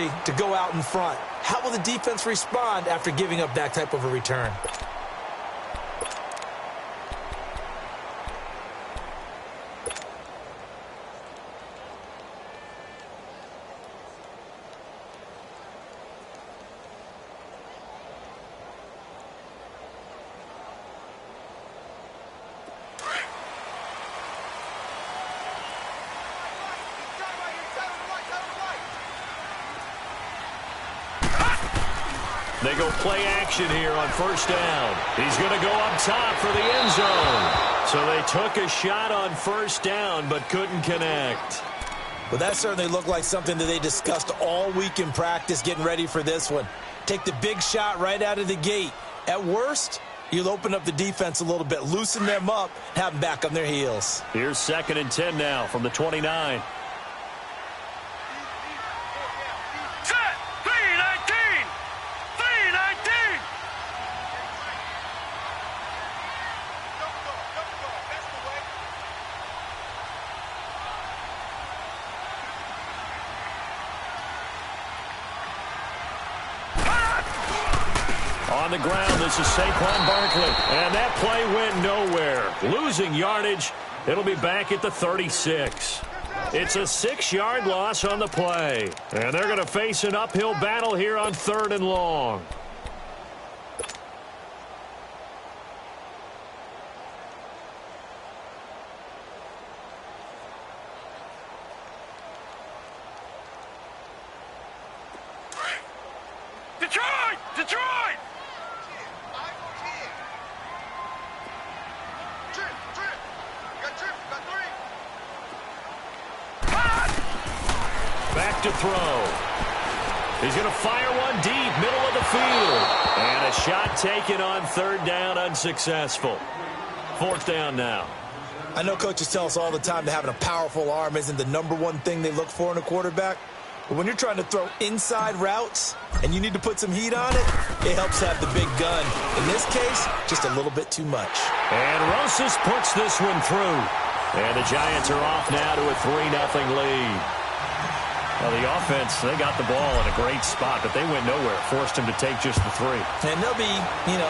opportunity to go out in front. How will the defense respond after giving up that type of a return? They go play action here on first down. He's going to go up top for the end zone. So they took a shot on first down but couldn't connect. Well, that certainly looked like something that they discussed all week in practice getting ready for this one. Take the big shot right out of the gate. At worst, you'll open up the defense a little bit, loosen them up, have them back on their heels. Here's 2nd and 10 now from the 29. On the ground, this is Saquon Barkley. And that play went nowhere. Losing yardage. It'll be back at the 36. It's a 6-yard loss on the play. And they're going to face an uphill battle here on 3rd and long. Detroit! Back to throw. He's going to fire one deep, middle of the field. And a shot taken on 3rd down, unsuccessful. 4th down now. I know coaches tell us all the time that having a powerful arm isn't the #1 thing they look for in a quarterback. But when you're trying to throw inside routes and you need to put some heat on it, it helps have the big gun. In this case, just a little bit too much. And Rosas puts this one through. And the Giants are off now to a 3-0 lead. Well, the offense, they got the ball in a great spot, but they went nowhere. Forced him to take just the 3. And they'll be, on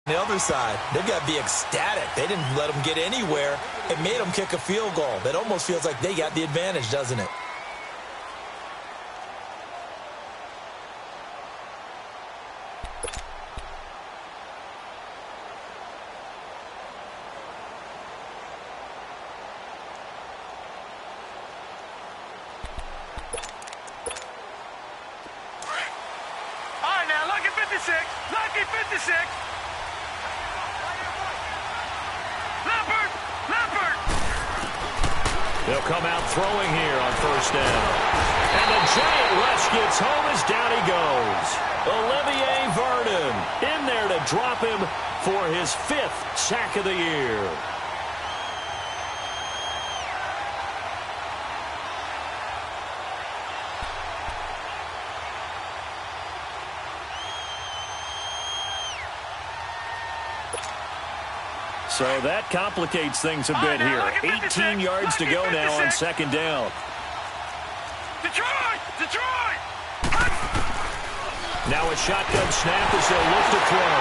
the other side, they've got to be ecstatic. They didn't let them get anywhere. It made them kick a field goal. That almost feels like they got the advantage, doesn't it? Lucky 56. Leopard. They'll come out throwing here on first down. And the giant rush gets home as down he goes. Olivier Vernon in there to drop him for his 5th sack of the year. So that complicates things a bit here. 18 yards to go now on 2nd down. Detroit! Now a shotgun snap as they'll look to throw.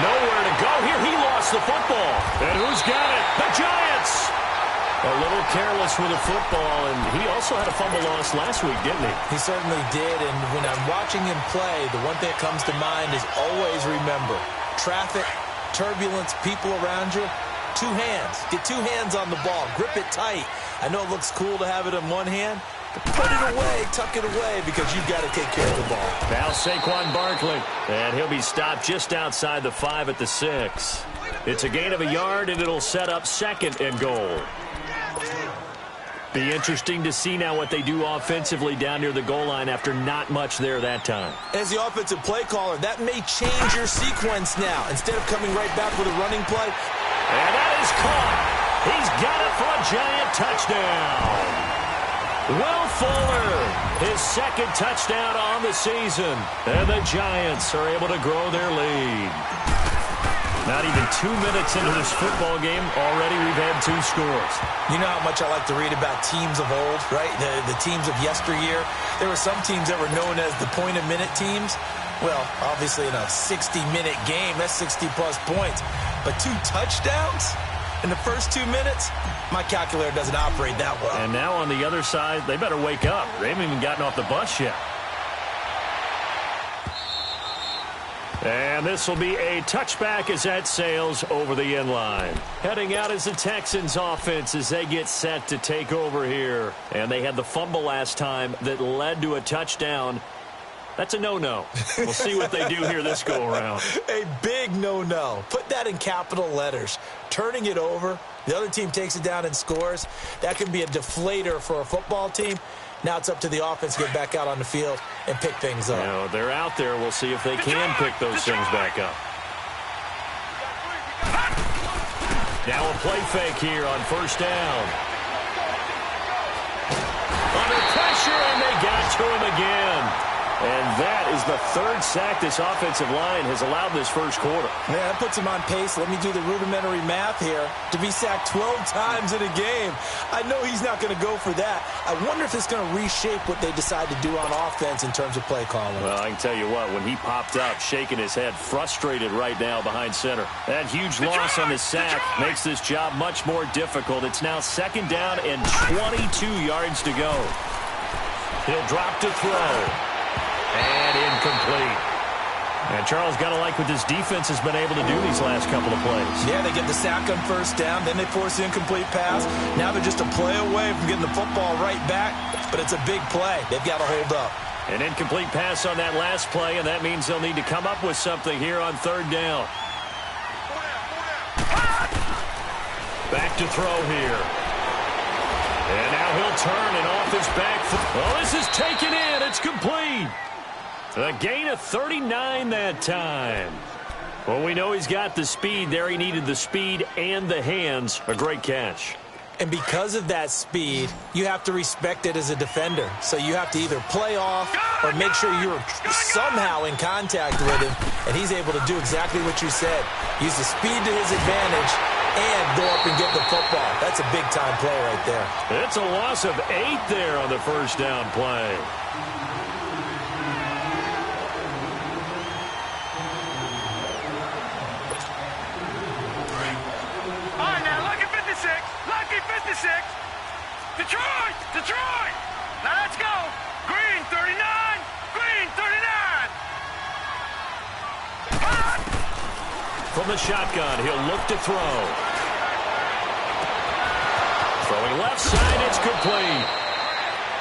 Nowhere to go here. He lost the football. And who's got it? The Giants! A little careless with the football, and he also had a fumble loss last week, didn't he? He certainly did, and when I'm watching him play, the one thing that comes to mind is always remember, traffic, turbulence, people around you, 2 hands. Get 2 hands on the ball. Grip it tight. I know it looks cool to have it in one hand, but put it away, tuck it away, because you've got to take care of the ball. Now Saquon Barkley, and he'll be stopped just outside the 5 at the 6. It's a gain of a yard, and it'll set up 2nd and goal. Be interesting to see now what they do offensively down near the goal line after not much there that time. As the offensive play caller, that may change your sequence now. Instead of coming right back with a running play. And that is caught. He's got it for a Giant touchdown. Will Fuller, his 2nd touchdown on the season. And the Giants are able to grow their lead. Not even 2 minutes into this football game, already we've had 2 scores. You know how much I like to read about teams of old, right? The teams of yesteryear. There were some teams that were known as the point-a-minute teams. Well, obviously in a 60-minute game, that's 60-plus points. But 2 touchdowns in the first 2 minutes? My calculator doesn't operate that well. And now on the other side, they better wake up. They haven't even gotten off the bus yet. And this will be a touchback as that sails over the end line. Heading out is the Texans offense as they get set to take over here. And they had the fumble last time that led to a touchdown. That's a no-no. We'll see what they do here this go-around. A big no-no. Put that in capital letters. Turning it over, the other team takes it down and scores. That can be a deflator for a football team. Now it's up to the offense to get back out on the field and pick things up. You know, they're out there. We'll see if they can pick those things back up. Now a play fake here on first down. Under pressure, and they got to him again. And that is the 3rd sack this offensive line has allowed this first quarter. Man, that puts him on pace. Let me do the rudimentary math here. To be sacked 12 times in a game. I know he's not going to go for that. I wonder if it's going to reshape what they decide to do on offense in terms of play calling. Well, I can tell you what, when he popped up, shaking his head, frustrated right now behind center. That huge loss on the sack makes this job much more difficult. It's now 2nd down and 22 yards to go. He'll drop to throw. And incomplete. And Charles, got to like what this defense has been able to do these last couple of plays. Yeah, they get the sack on first down, then they force the incomplete pass. Now they're just a play away from getting the football right back, but it's a big play. They've got to hold up. An incomplete pass on that last play, and that means they'll need to come up with something here on 3rd down. Back to throw here. And now he'll turn and off his back foot. Well, this is taken in. It's complete. A gain of 39 that time. Well, we know he's got the speed there. He needed the speed and the hands. A great catch. And because of that speed, you have to respect it as a defender. So you have to either play off or make sure you're somehow in contact with him. And he's able to do exactly what you said. Use the speed to his advantage and go up and get the football. That's a big-time play right there. It's a loss of 8 there on the first down play. Detroit! Now let's go! Green 39! Green 39! From the shotgun, he'll look to throw. Throwing left side, it's complete.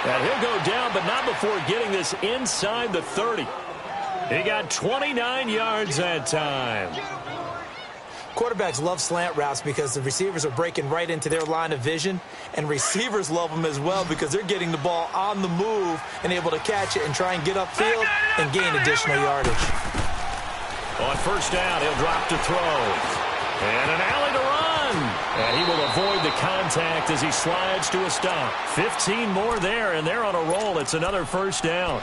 And he'll go down, but not before getting this inside the 30. He got 29 yards that time. Quarterbacks love slant routes because the receivers are breaking right into their line of vision, and receivers love them as well because they're getting the ball on the move and able to catch it and try and get upfield and gain additional yardage. On first down, he'll drop to throw. And an alley to run. And he will avoid the contact as he slides to a stop. 15 more there, and they're on a roll. It's another first down.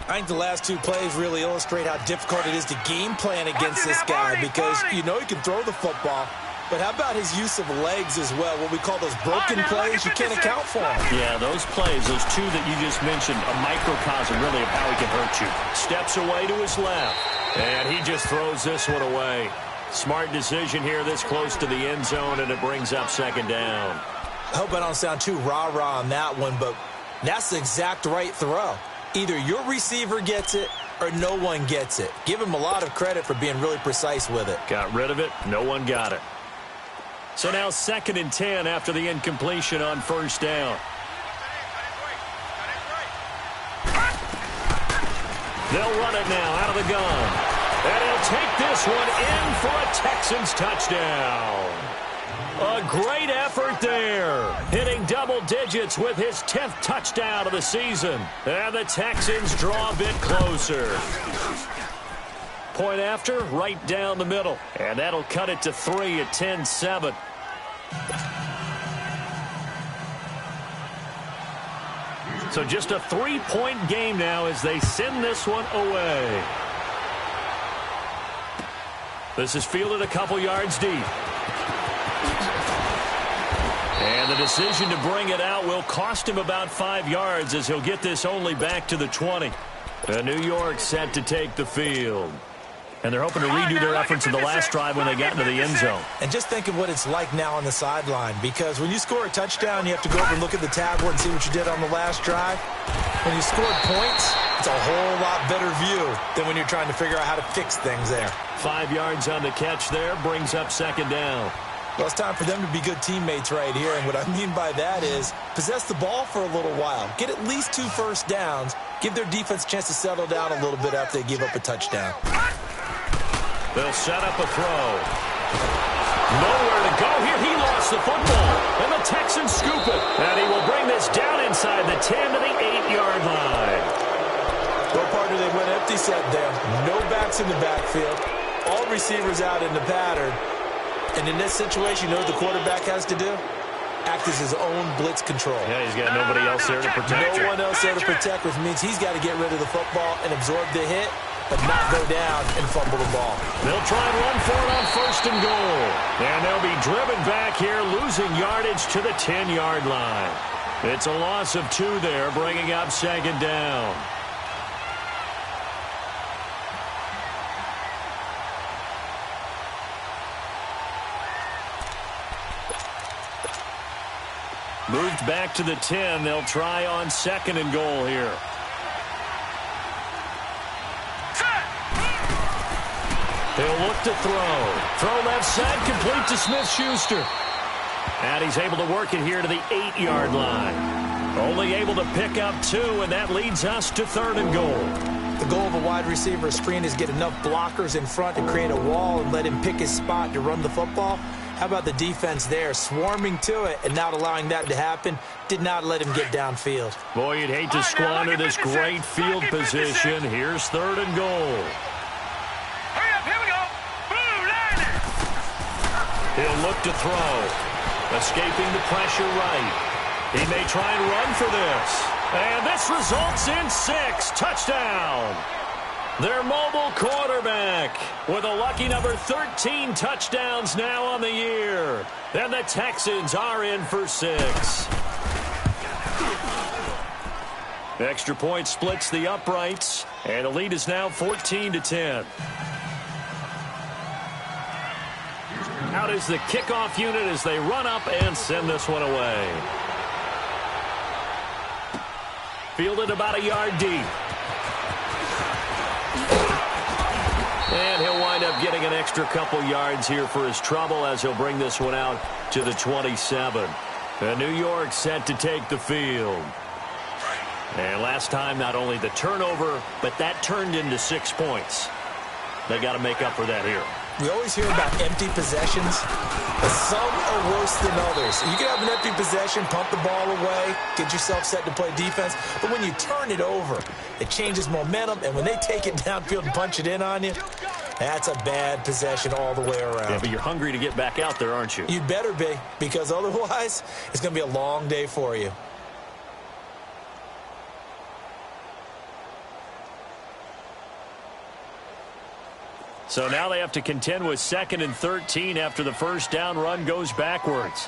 I think the last 2 plays really illustrate how difficult it is to game plan against this guy because you know he can throw the football, but how about his use of legs as well? What we call those broken plays, you can't account for them. Yeah, those plays, those 2 that you just mentioned, a microcosm really of how he can hurt you. Steps away to his left, and he just throws this one away. Smart decision here this close to the end zone, and it brings up 2nd down. I hope I don't sound too rah-rah on that one, but that's the exact right throw. Either your receiver gets it or no one gets it. Give him a lot of credit for being really precise with it. Got rid of it. No one got it. So now 2nd and 10 after the incompletion on first down. They'll run it now out of the gun. And he'll take this one in for a Texans touchdown. A great effort there. Hitting double digits with his 10th touchdown of the season. And the Texans draw a bit closer. Point after, right down the middle. And that'll cut it to 3 at 10-7. So just a 3-point game now as they send this one away. This is fielded a couple yards deep. And the decision to bring it out will cost him about 5 yards as he'll get this only back to the 20. And New York set to take the field. And they're hoping to redo their efforts in the last drive when they got into the end zone. And just think of what it's like now on the sideline, because when you score a touchdown, you have to go over and look at the tablet and see what you did on the last drive. When you scored points, it's a whole lot better view than when you're trying to figure out how to fix things there. 5 yards on the catch there, brings up second down. Well, it's time for them to be good teammates right here, and what I mean by that is possess the ball for a little while. Get at least 2 first downs. Give their defense a chance to settle down a little bit after they give up a touchdown. They'll set up a throw. Nowhere to go here. He lost the football, and the Texans scoop it. And he will bring this down inside the 10 to the 8-yard line. Well, partner, they went empty set there. No backs in the backfield. All receivers out in the pattern. And in this situation, you know what the quarterback has to do? Act as his own blitz control. Yeah, he's got nobody else there to protect. No one else there to protect, which means he's got to get rid of the football and absorb the hit, but not go down and fumble the ball. They'll try and run for it on first and goal. And they'll be driven back here, losing yardage to the 10-yard line. It's a loss of 2 there, bringing up second down. Moved back to the 10. They'll try on second and goal here. He'll look to throw. Throw left side, complete to Smith-Schuster. And he's able to work it here to the 8-yard line. Only able to pick up 2, and that leads us to third and goal. The goal of a wide receiver screen is get enough blockers in front to create a wall and let him pick his spot to run the football. How about the defense there, swarming to it and not allowing that to happen? Did not let him get downfield. Boy, you'd hate to squander this great field position. Here's third and goal. Hurry up, here we go. Blue line. He'll look to throw. Escaping the pressure right. He may try and run for this. And this results in 6. Touchdown. Their mobile quarterback with a lucky number 13 touchdowns now on the year. And the Texans are in for 6. Extra point splits the uprights, and the lead is now 14-10. Out is the kickoff unit as they run up and send this one away. Fielded about a yard deep. And he'll wind up getting an extra couple yards here for his trouble as he'll bring this one out to the 27. And New York set to take the field. And last time, not only the turnover, but that turned into 6 points. They got to make up for that here. We always hear about empty possessions, but some are worse than others. You can have an empty possession, pump the ball away, get yourself set to play defense, but when you turn it over, it changes momentum, and when they take it downfield and punch it in on you, that's a bad possession all the way around. Yeah, but you're hungry to get back out there, aren't you? You'd better be, because otherwise, it's going to be a long day for you. So now they have to contend with 2nd and 13 after the first down run goes backwards.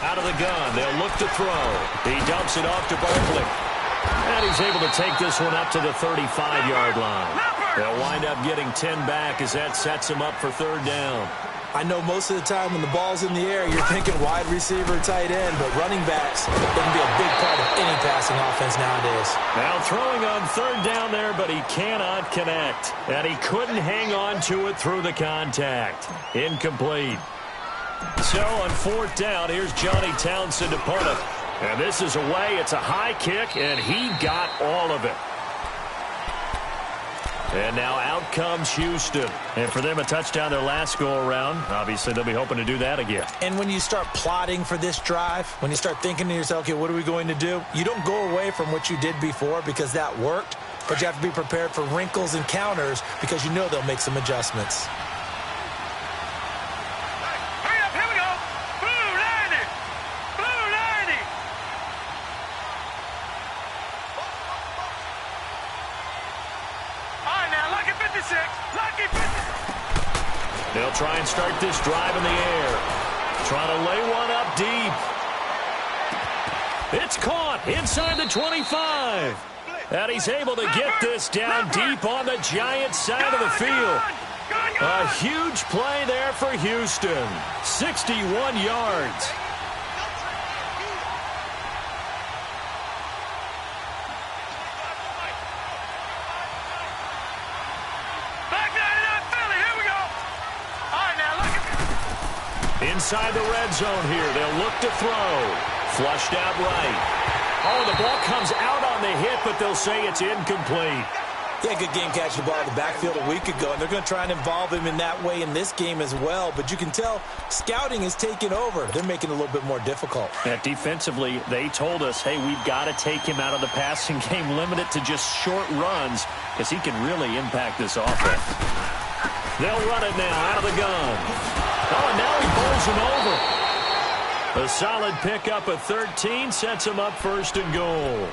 Out of the gun, they'll look to throw. He dumps it off to Barkley. And he's able to take this one up to the 35-yard line. They'll wind up getting 10 back as that sets him up for third down. I know most of the time when the ball's in the air, you're thinking wide receiver, tight end, but running backs, they can be a big part of any passing offense nowadays. Now throwing on third down there, but he cannot connect. And he couldn't hang on to it through the contact. Incomplete. So on fourth down, here's Johnny Townsend to punt it. And this is away. It's a high kick, and he got all of it. And now out comes Houston. And for them, a touchdown their last go-around. Obviously, they'll be hoping to do that again. And when you start plotting for this drive, when you start thinking to yourself, okay, what are we going to do? You don't go away from what you did before because that worked, but you have to be prepared for wrinkles and counters because you know they'll make some adjustments. Hurry up, here we go. Blue line. Blue line. All right, now, They'll try and start this drive in the air. Trying to lay one up deep. It's caught inside the 25. And he's able to get this down deep on the Giants side of the field. A huge play there for Houston. 61 yards. Inside the red zone here. They'll look to throw. Flushed out right. Oh, the ball comes out on the hit, but they'll say it's incomplete. Yeah, good game catching the ball in the backfield a week ago, and they're going to try and involve him in that way in this game as well. But you can tell scouting is taking over. They're making it a little bit more difficult. Yeah, defensively, they told us, hey, we've got to take him out of the passing game, limit it to just short runs, because he can really impact this offense. They'll run it now out of the gun. Oh, and now he bowls him over. A solid pickup of 13 sets him up first and goal.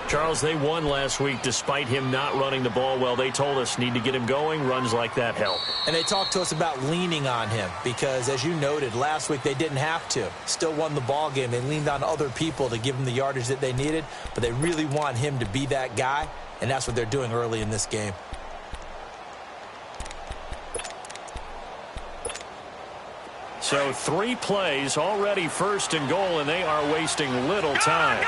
Charles, they won last week despite him not running the ball well. They told us need to get him going. Runs like that help. And they talked to us about leaning on him because, as you noted, last week they didn't have to. Still won the ball game. They leaned on other people to give them the yardage that they needed, but they really want him to be that guy, and that's what they're doing early in this game. So 3 plays, already first and goal, and they are wasting little time.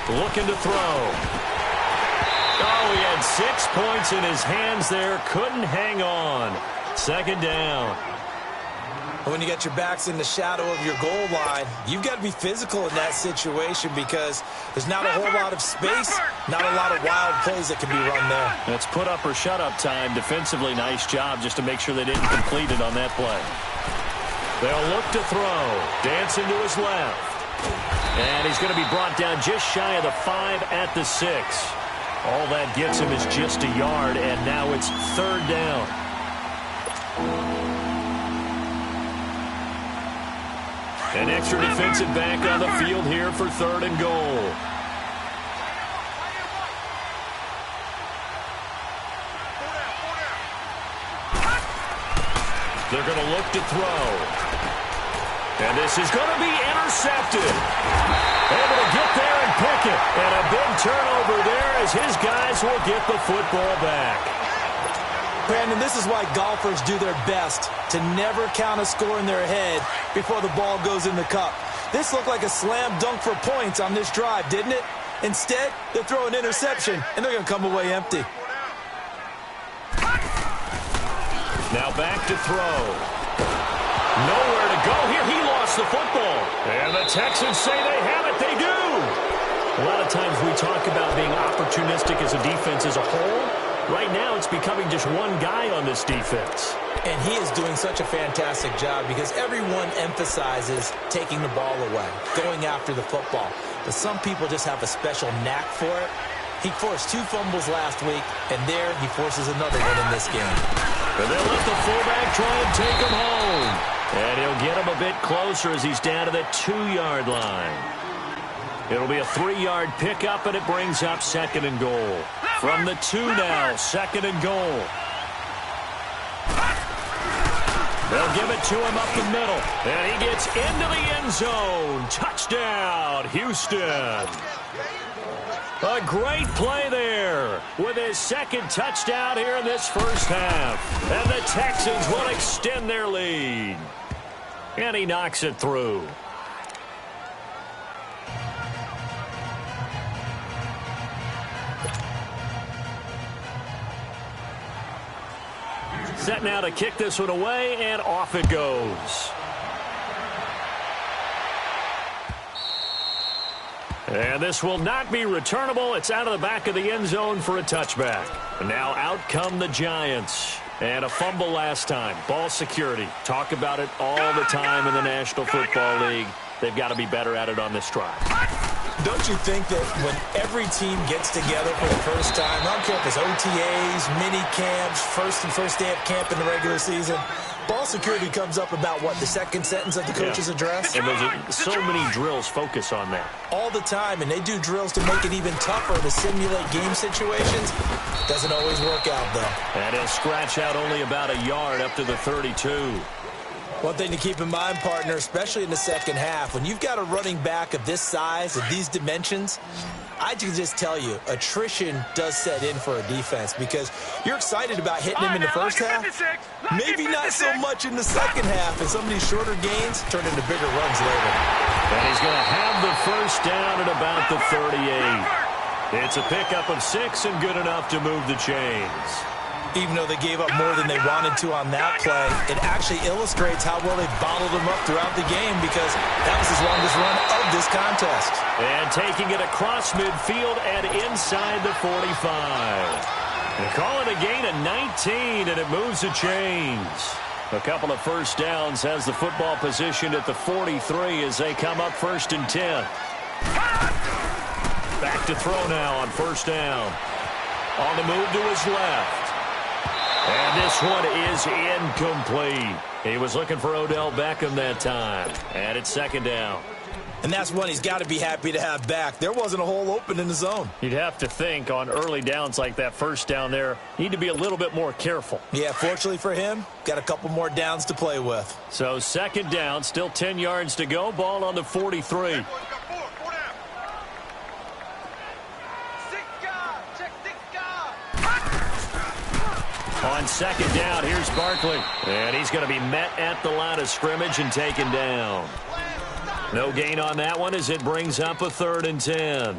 Looking to throw. Oh, he had 6 points in his hands there. Couldn't hang on. Second down. When you got your backs in the shadow of your goal line, you've got to be physical in that situation because there's not a whole lot of space, not a lot of wild plays that can be run there. That's put up or shut up time. Defensively, nice job just to make sure they didn't complete it on that play. They'll look to throw. Dancing to his left. And he's going to be brought down just shy of the 5 at the 6. All that gets him is just a yard, and now it's third down. An extra defensive back on the field here for third and goal. They're going to look to throw. And this is going to be intercepted. Able to get there and pick it. And a big turnover there as his guys will get the football back. Brandon, this is why golfers do their best to never count a score in their head before the ball goes in the cup. This looked like a slam dunk for points on this drive, didn't it? Instead, they throw an interception, and they're going to come away empty. Now back to throw. Nowhere to go here. He lost the football. And the Texans say they have it. They do. A lot of times we talk about being opportunistic as a defense as a whole. Right now, it's becoming just one guy on this defense. And he is doing such a fantastic job because everyone emphasizes taking the ball away, going after the football. But some people just have a special knack for it. He forced 2 fumbles last week, and there he forces another one in this game. And they'll let the fullback try and take him home. And he'll get him a bit closer as he's down to the 2-yard line. It'll be a 3-yard pickup, and it brings up second and goal. From the 2 now, second and goal. They'll give it to him up the middle. And he gets into the end zone. Touchdown, Houston. A great play there with his second touchdown here in this first half. And the Texans will extend their lead. And he knocks it through. Set now to kick this one away, and off it goes. And this will not be returnable. It's out of the back of the end zone for a touchback. And now out come the Giants. And a fumble last time. Ball security. Talk about it all the time in the National Football League. They've got to be better at it on this drive. Don't you think that when every team gets together for the first time, I don't care if it's OTAs, mini camps, first day of camp in the regular season, Ball security comes up about, what, the second sentence of the coach's address? And so many drills focus on that. All the time, and they do drills to make it even tougher to simulate game situations. Doesn't always work out, though. And he'll scratch out only about a yard up to the 32. One thing to keep in mind, partner, especially in the second half, when you've got a running back of this size, of these dimensions, I can just tell you, attrition does set in for a defense because you're excited about hitting him in the first half. Maybe not so much in the second half, and some of these shorter gains turn into bigger runs later. And he's going to have the first down at about the 38. It's a pickup of 6 and good enough to move the chains. Even though they gave up more than they wanted to on that play, it actually illustrates how well they bottled them up throughout the game because that was his longest run of this contest. And taking it across midfield and inside the 45. They call it a gain of 19, and it moves the chains. A couple of first downs has the football positioned at the 43 as they come up 1st and 10. Back to throw now on first down. On the move to his left. And this one is incomplete. He was looking for Odell Beckham that time. And it's 2nd down. And that's one he's got to be happy to have back. There wasn't a hole open in the zone. You'd have to think on early downs like that first down there, need to be a little bit more careful. Yeah, fortunately for him, got a couple more downs to play with. So 2nd down, still 10 yards to go. Ball on the 43. On 2nd down, here's Barkley. And he's going to be met at the line of scrimmage and taken down. No gain on that one as it brings up a 3rd and 10.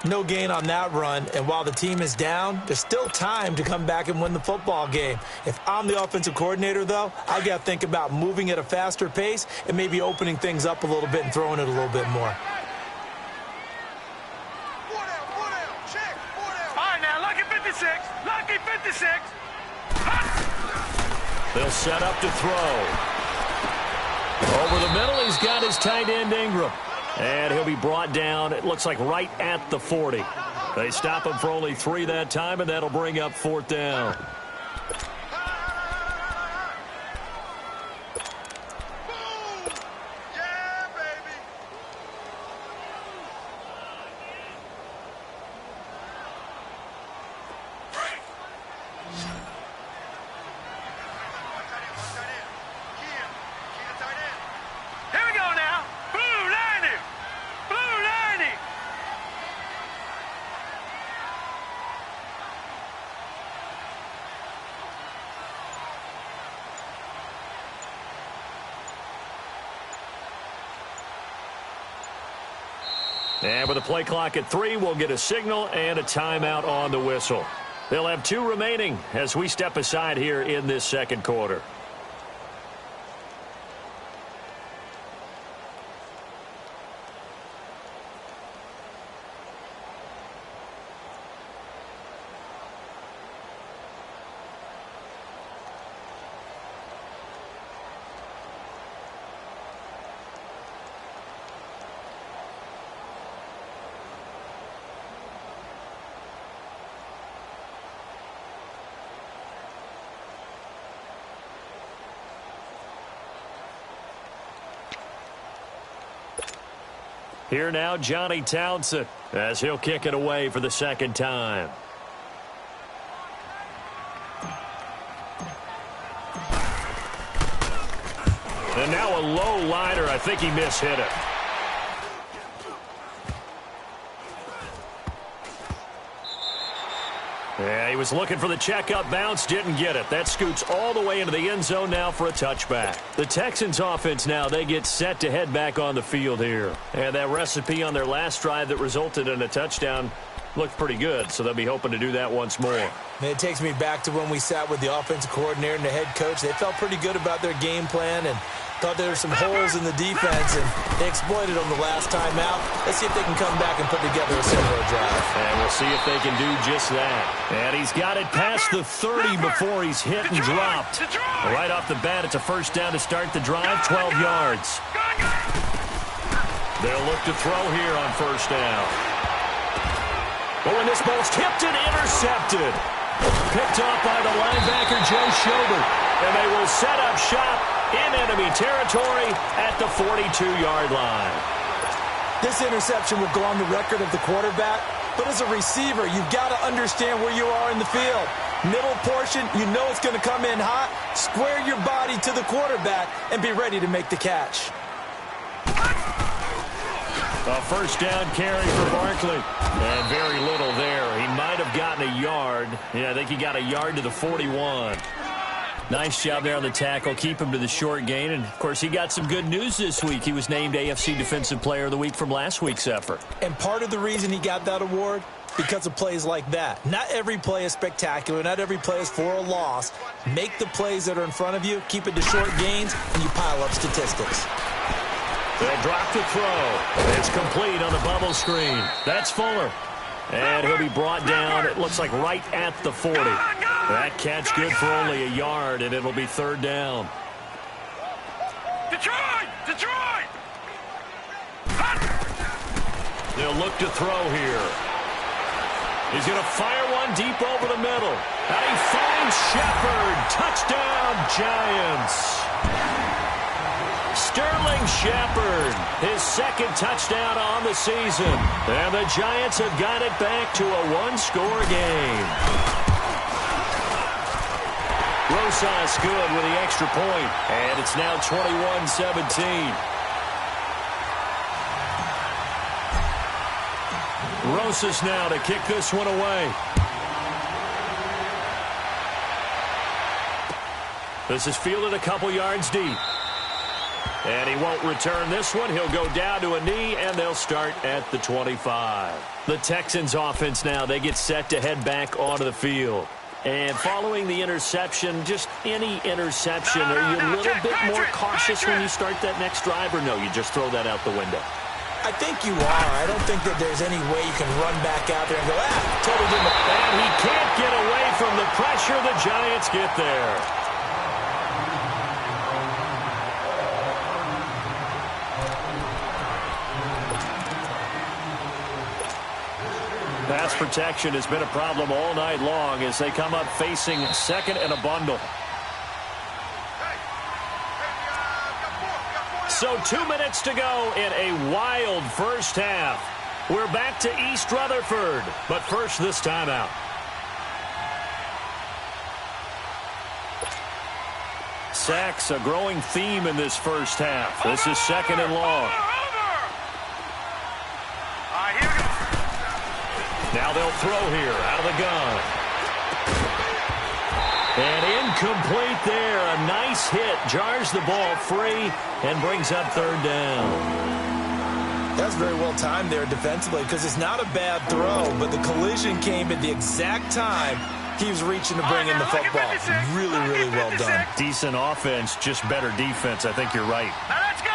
No gain on that run, and while the team is down, there's still time to come back and win the football game. If I'm the offensive coordinator, though, I've got to think about moving at a faster pace and maybe opening things up a little bit and throwing it a little bit more. Lucky 56. They'll set up to throw. Over the middle, he's got his tight end Ingram. And he'll be brought down, it looks like right at the 40. They stop him for only 3 that time, and that'll bring up 4th down. And with a play clock at 3, we'll get a signal and a timeout on the whistle. They'll have 2 remaining as we step aside here in this 2nd quarter. Here now, Johnny Townsend, as he'll kick it away for the 2nd time. And now a low liner. I think he mishit it. Yeah, he was looking for the checkup bounce, didn't get it. That scoots all the way into the end zone now for a touchback. The Texans offense now, they get set to head back on the field here. And that recipe on their last drive that resulted in a touchdown looked pretty good, so they'll be hoping to do that once more. And it takes me back to when we sat with the offensive coordinator and the head coach. They felt pretty good about their game plan and thought there were some holes in the defense, and they exploited them the last time out. Let's see if they can come back and put together a similar drive. And we'll see if they can do just that. And he's got it past the 30 before he's hit and dropped. Right off the bat, it's a first down to start the drive, 12 yards. They'll look to throw here on first down. Oh, and this ball's tipped and intercepted. Picked off by the linebacker, Joe Schobert. And they will set up shop in enemy territory at the 42-yard line. This interception will go on the record of the quarterback, but as a receiver, you've got to understand where you are in the field. Middle portion, you know it's going to come in hot. Square your body to the quarterback and be ready to make the catch. A first down carry for Barkley. And very little there. He might have gotten a yard. Yeah, I think he got a yard to the 41. Nice job there on the tackle. Keep him to the short gain. And, of course, he got some good news this week. He was named AFC Defensive Player of the Week from last week's effort. And part of the reason he got that award, because of plays like that. Not every play is spectacular. Not every play is for a loss. Make the plays that are in front of you. Keep it to short gains, and you pile up statistics. They'll drop the throw. It's complete on the bubble screen. That's Fuller. And he'll be brought down, it looks like right at the 40. That catch good for only a yard, and it'll be third down. Detroit! Detroit! They'll look to throw here. He's going to fire one deep over the middle. And he finds Shepard. Touchdown, Giants. Sterling Shepard, his second touchdown on the season. And the Giants have got it back to a one-score game. Rosas good with the extra point. And it's now 21-17. Rosas now to kick this one away. This is fielded a couple yards deep. And he won't return this one. He'll go down to a knee, and they'll start at the 25. The Texans offense now, they get set to head back onto the field. And following the interception, just any interception, are you a little bit more cautious when you start that next drive, or no, you just throw that out the window? I think you are. I don't think that there's any way you can run back out there and go, totally didn't. And he can't get away from the pressure. The Giants get there. Pass protection has been a problem all night long as they come up facing second and a bundle. So 2 minutes to go in a wild first half. We're back to East Rutherford, but first this timeout. Sacks, a growing theme in this first half. This is second and long. Now they'll throw here out of the gun. And incomplete there. A nice hit. Jars the ball free and brings up third down. That's very well timed there defensively because it's not a bad throw, but the collision came at the exact time he was reaching to bring in the football. Really, really well done. Decent offense, just better defense. I think you're right. Now let's go.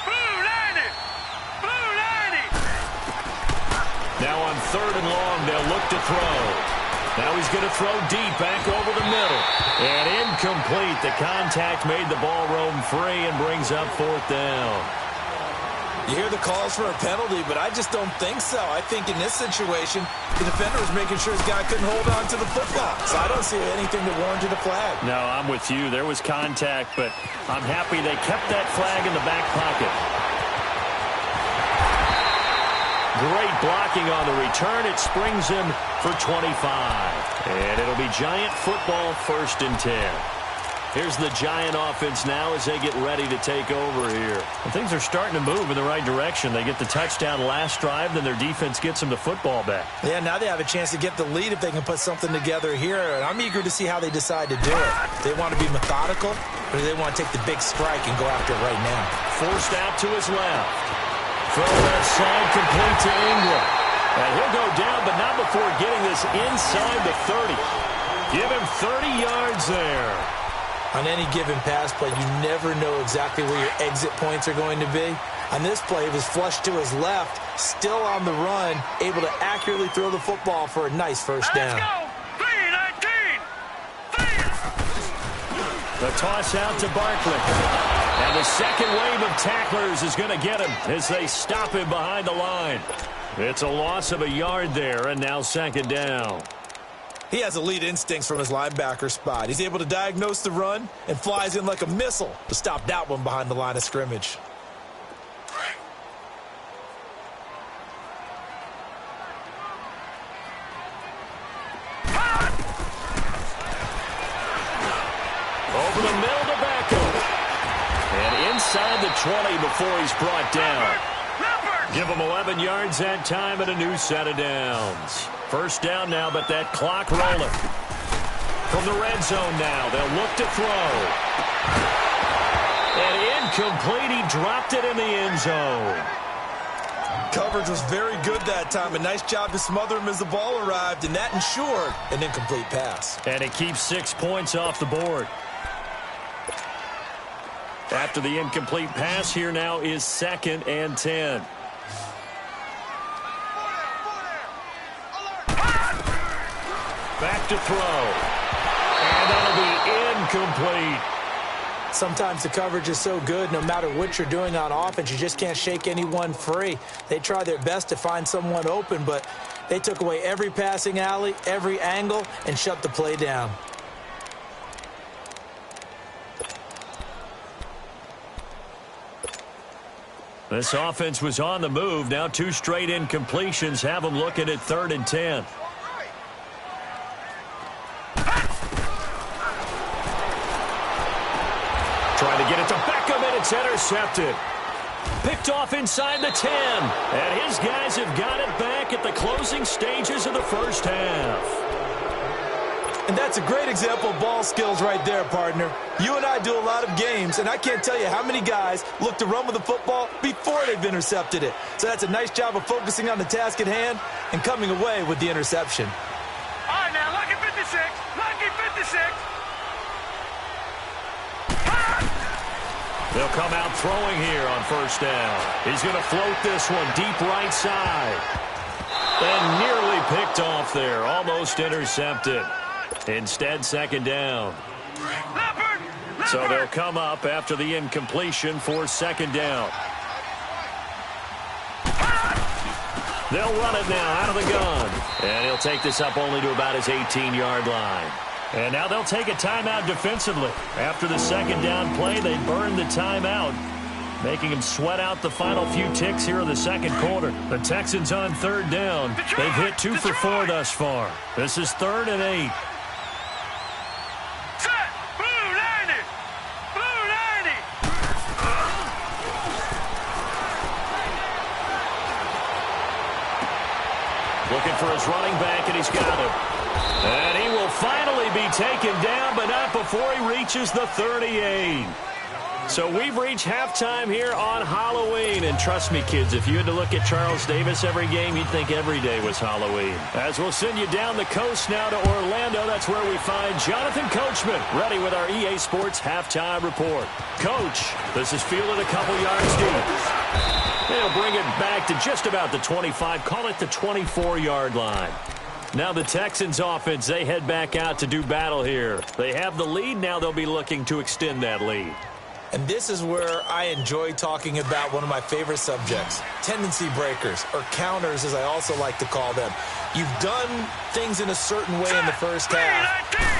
Blue 90. Blue 90. Now on third and long, they'll look to throw. Now he's going to throw deep back over the middle. And incomplete. The contact made the ball roam free and brings up fourth down. You hear the calls for a penalty, but I just don't think so. I think in this situation, the defender was making sure his guy couldn't hold on to the football. So I don't see anything that warranted a flag. No, I'm with you. There was contact, but I'm happy they kept that flag in the back pocket. Great blocking on the return. It springs him for 25. And it'll be Giant football, 1st and 10. Here's the Giant offense now as they get ready to take over here. And things are starting to move in the right direction. They get the touchdown last drive, then their defense gets them the football back. Yeah, now they have a chance to get the lead if they can put something together here. And I'm eager to see how they decide to do it. They want to be methodical, or do they want to take the big strike and go after it right now? Forced out to his left. Throw left side complete to Ingram. And he'll go down, but not before getting this inside the 30. Give him 30 yards there. On any given pass play, you never know exactly where your exit points are going to be. On this play, it was flushed to his left, still on the run, able to accurately throw the football for a nice first down. Let's go. 3-19. The toss out to Barkley. And the second wave of tacklers is going to get him as they stop him behind the line. It's a loss of a yard there, and now second down. He has elite instincts from his linebacker spot. He's able to diagnose the run and flies in like a missile to stop that one behind the line of scrimmage. Over the middle to Beckham. And inside the 20 before he's brought down. Give him 11 yards that time and a new set of downs. First down now, but that clock rolling. From the red zone now, they'll look to throw. And incomplete, he dropped it in the end zone. Coverage was very good that time. A nice job to smother him as the ball arrived, and that ensured an incomplete pass. And it keeps 6 points off the board. After the incomplete pass, here now is 2nd and 10. Back to throw. And that'll be incomplete. Sometimes the coverage is so good, no matter what you're doing on offense, you just can't shake anyone free. They try their best to find someone open, but they took away every passing alley, every angle, and shut the play down. This offense was on the move. Now 2 straight incompletions have them looking at 3rd and 10. Trying to get it to Beckham, and it's intercepted. Picked off inside the 10. And his guys have got it back at the closing stages of the first half. And that's a great example of ball skills right there, partner. You and I do a lot of games, and I can't tell you how many guys look to run with the football before they've intercepted it. So that's a nice job of focusing on the task at hand and coming away with the interception. All right, now, lucky 56. Lucky 56. They'll come out throwing here on first down. He's going to float this one deep right side. And nearly picked off there. Almost intercepted. Instead, 2nd down. So they'll come up after the incompletion for 2nd down. They'll run it now out of the gun. And he'll take this up only to about his 18-yard line. And now they'll take a timeout defensively. After the 2nd down play, they burned the timeout, making him sweat out the final few ticks here in the 2nd quarter. The Texans on 3rd down. They've hit 2 for 4 thus far. This is 3rd and 8. Looking for his running back, and he's got him. And he will finally be taken down, but not before he reaches the 38. So we've reached halftime here on Halloween. And trust me, kids, if you had to look at Charles Davis every game, you'd think every day was Halloween. As we'll send you down the coast now to Orlando, that's where we find Jonathan Coachman, ready with our EA Sports Halftime Report. Coach, this is fielded a couple yards deep. They'll bring it back to just about the 25, call it the 24-yard line. Now the Texans offense, they head back out to do battle here. They have the lead, now they'll be looking to extend that lead. And this is where I enjoy talking about one of my favorite subjects, tendency breakers, or counters as I also like to call them. You've done things in a certain way in the first half,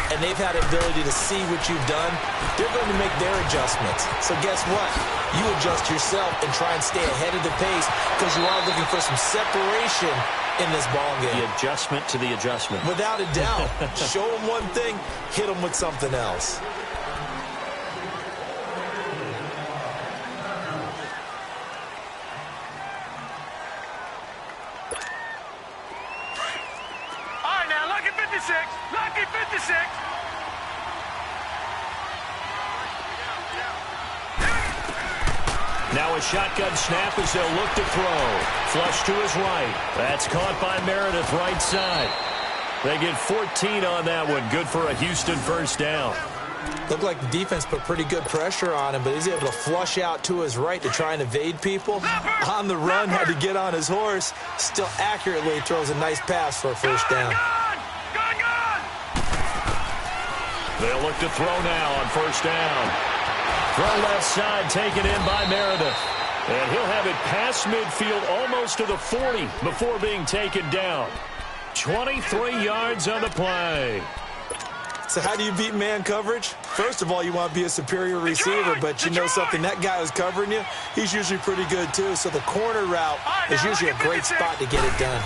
and they've had the ability to see what you've done. They're going to make their adjustments. So guess what? You adjust yourself and try and stay ahead of the pace because you are looking for some separation in this ball game. The adjustment to the adjustment. Without a doubt. Show them one thing, hit them with something else. Lucky 56. Now a shotgun snap as they'll look to throw. Flush to his right. That's caught by Meredith right side. They get 14 on that one. Good for a Houston first down. Looked like the defense put pretty good pressure on him, but he's able to flush out to his right to try and evade people. On the run, had to get on his horse. Still accurately throws a nice pass for a first down. They'll look to throw now on first down. Throw left side taken in by Meredith. And he'll have it past midfield almost to the 40 before being taken down. 23 yards on the play. So how do you beat man coverage? First of all, you want to be a superior receiver, but you know something, that guy who's covering you, he's usually pretty good too. So the corner route is usually a great spot to get it done.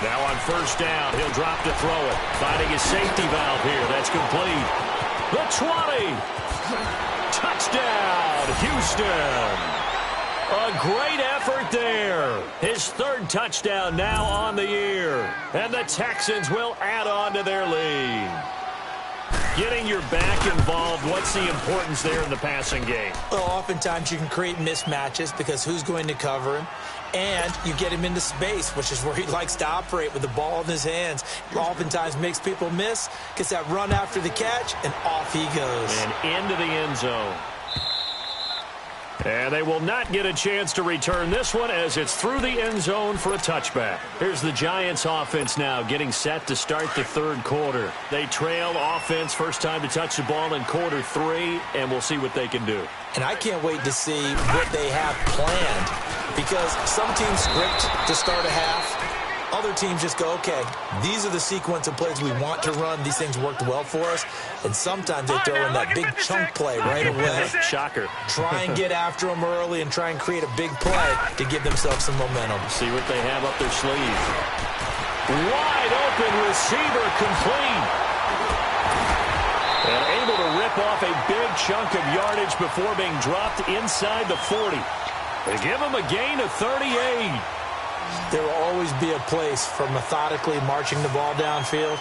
Now on first down, he'll drop to throw it. Finding his safety valve here. That's complete. The 20. Touchdown, Houston. A great effort there. His third touchdown now on the year. And the Texans will add on to their lead. Getting your back involved, what's the importance there in the passing game? Well, oftentimes you can create mismatches because who's going to cover him? And you get him into space, which is where he likes to operate with the ball in his hands. Oftentimes makes people miss, gets that run after the catch, and off he goes. And into the end zone. And they will not get a chance to return this one as it's through the end zone for a touchback. Here's the Giants offense now getting set to start the third quarter. They trail offense, first time to touch the ball in quarter 3, and we'll see what they can do. And I can't wait to see what they have planned, because some teams script to start a half. Other teams just go, okay, these are the sequence of plays we want to run. These things worked well for us. And sometimes they throw in that big chunk play right away. Shocker. Try and get after them early and try and create a big play to give themselves some momentum. See what they have up their sleeve. Wide open receiver complete. And able to rip off a big chunk of yardage before being dropped inside the 40. They give him a gain of 38. There will always be a place for methodically marching the ball downfield.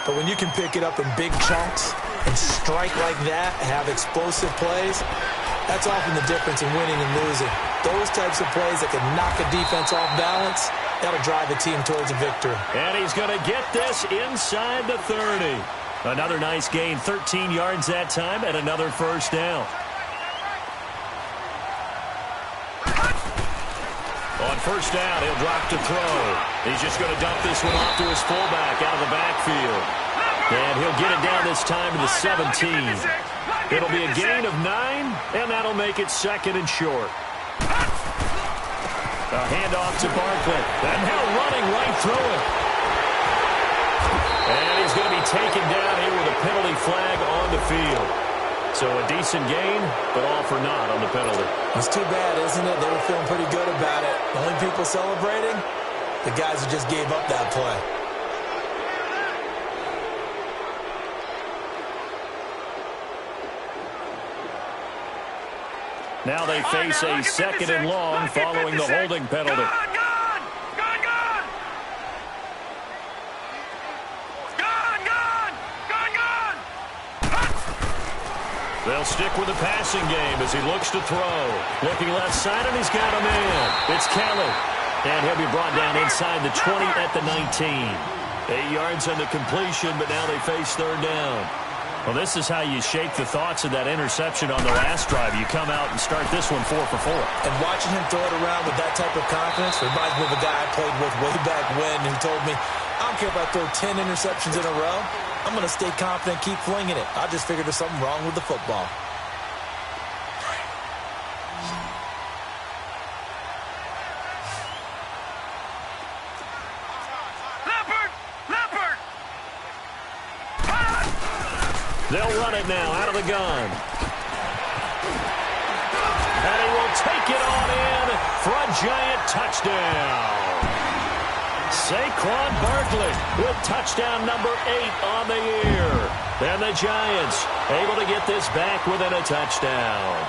But when you can pick it up in big chunks and strike like that, have explosive plays, that's often the difference in winning and losing. Those types of plays that can knock a defense off balance, that'll drive a team towards a victory. And he's going to get this inside the 30. Another nice gain, 13 yards that time, and another first down. On first down, he'll drop to throw. He's just going to dump this one off to his fullback out of the backfield. And he'll get it down this time to the 17. It'll be a gain of 9, and that'll make it second and short. A handoff to Barkley. And now running right through it. And he's going to be taken down here with a penalty flag on the field. So a decent gain, but all for naught on the penalty. It's too bad, isn't it? They were feeling pretty good about it. The only people celebrating, the guys who just gave up that play. Now they face a second and long following the holding penalty. They'll stick with the passing game as he looks to throw. Looking left side, and he's got him in. It's Kelly. And he'll be brought down inside the 20 at the 19. 8 yards on the completion, but now they face third down. Well, this is how you shake the thoughts of that interception on the last drive. You come out and start this one 4 for 4. And watching him throw it around with that type of confidence reminds me of a guy I played with way back when who told me, I don't care if I throw 10 interceptions in a row. I'm going to stay confident, keep flinging it. I just figured there's something wrong with the football. They'll run it now out of the gun. And he will take it on in for a giant touchdown. Saquon Barkley with touchdown number 8 on the year. And the Giants able to get this back within a touchdown.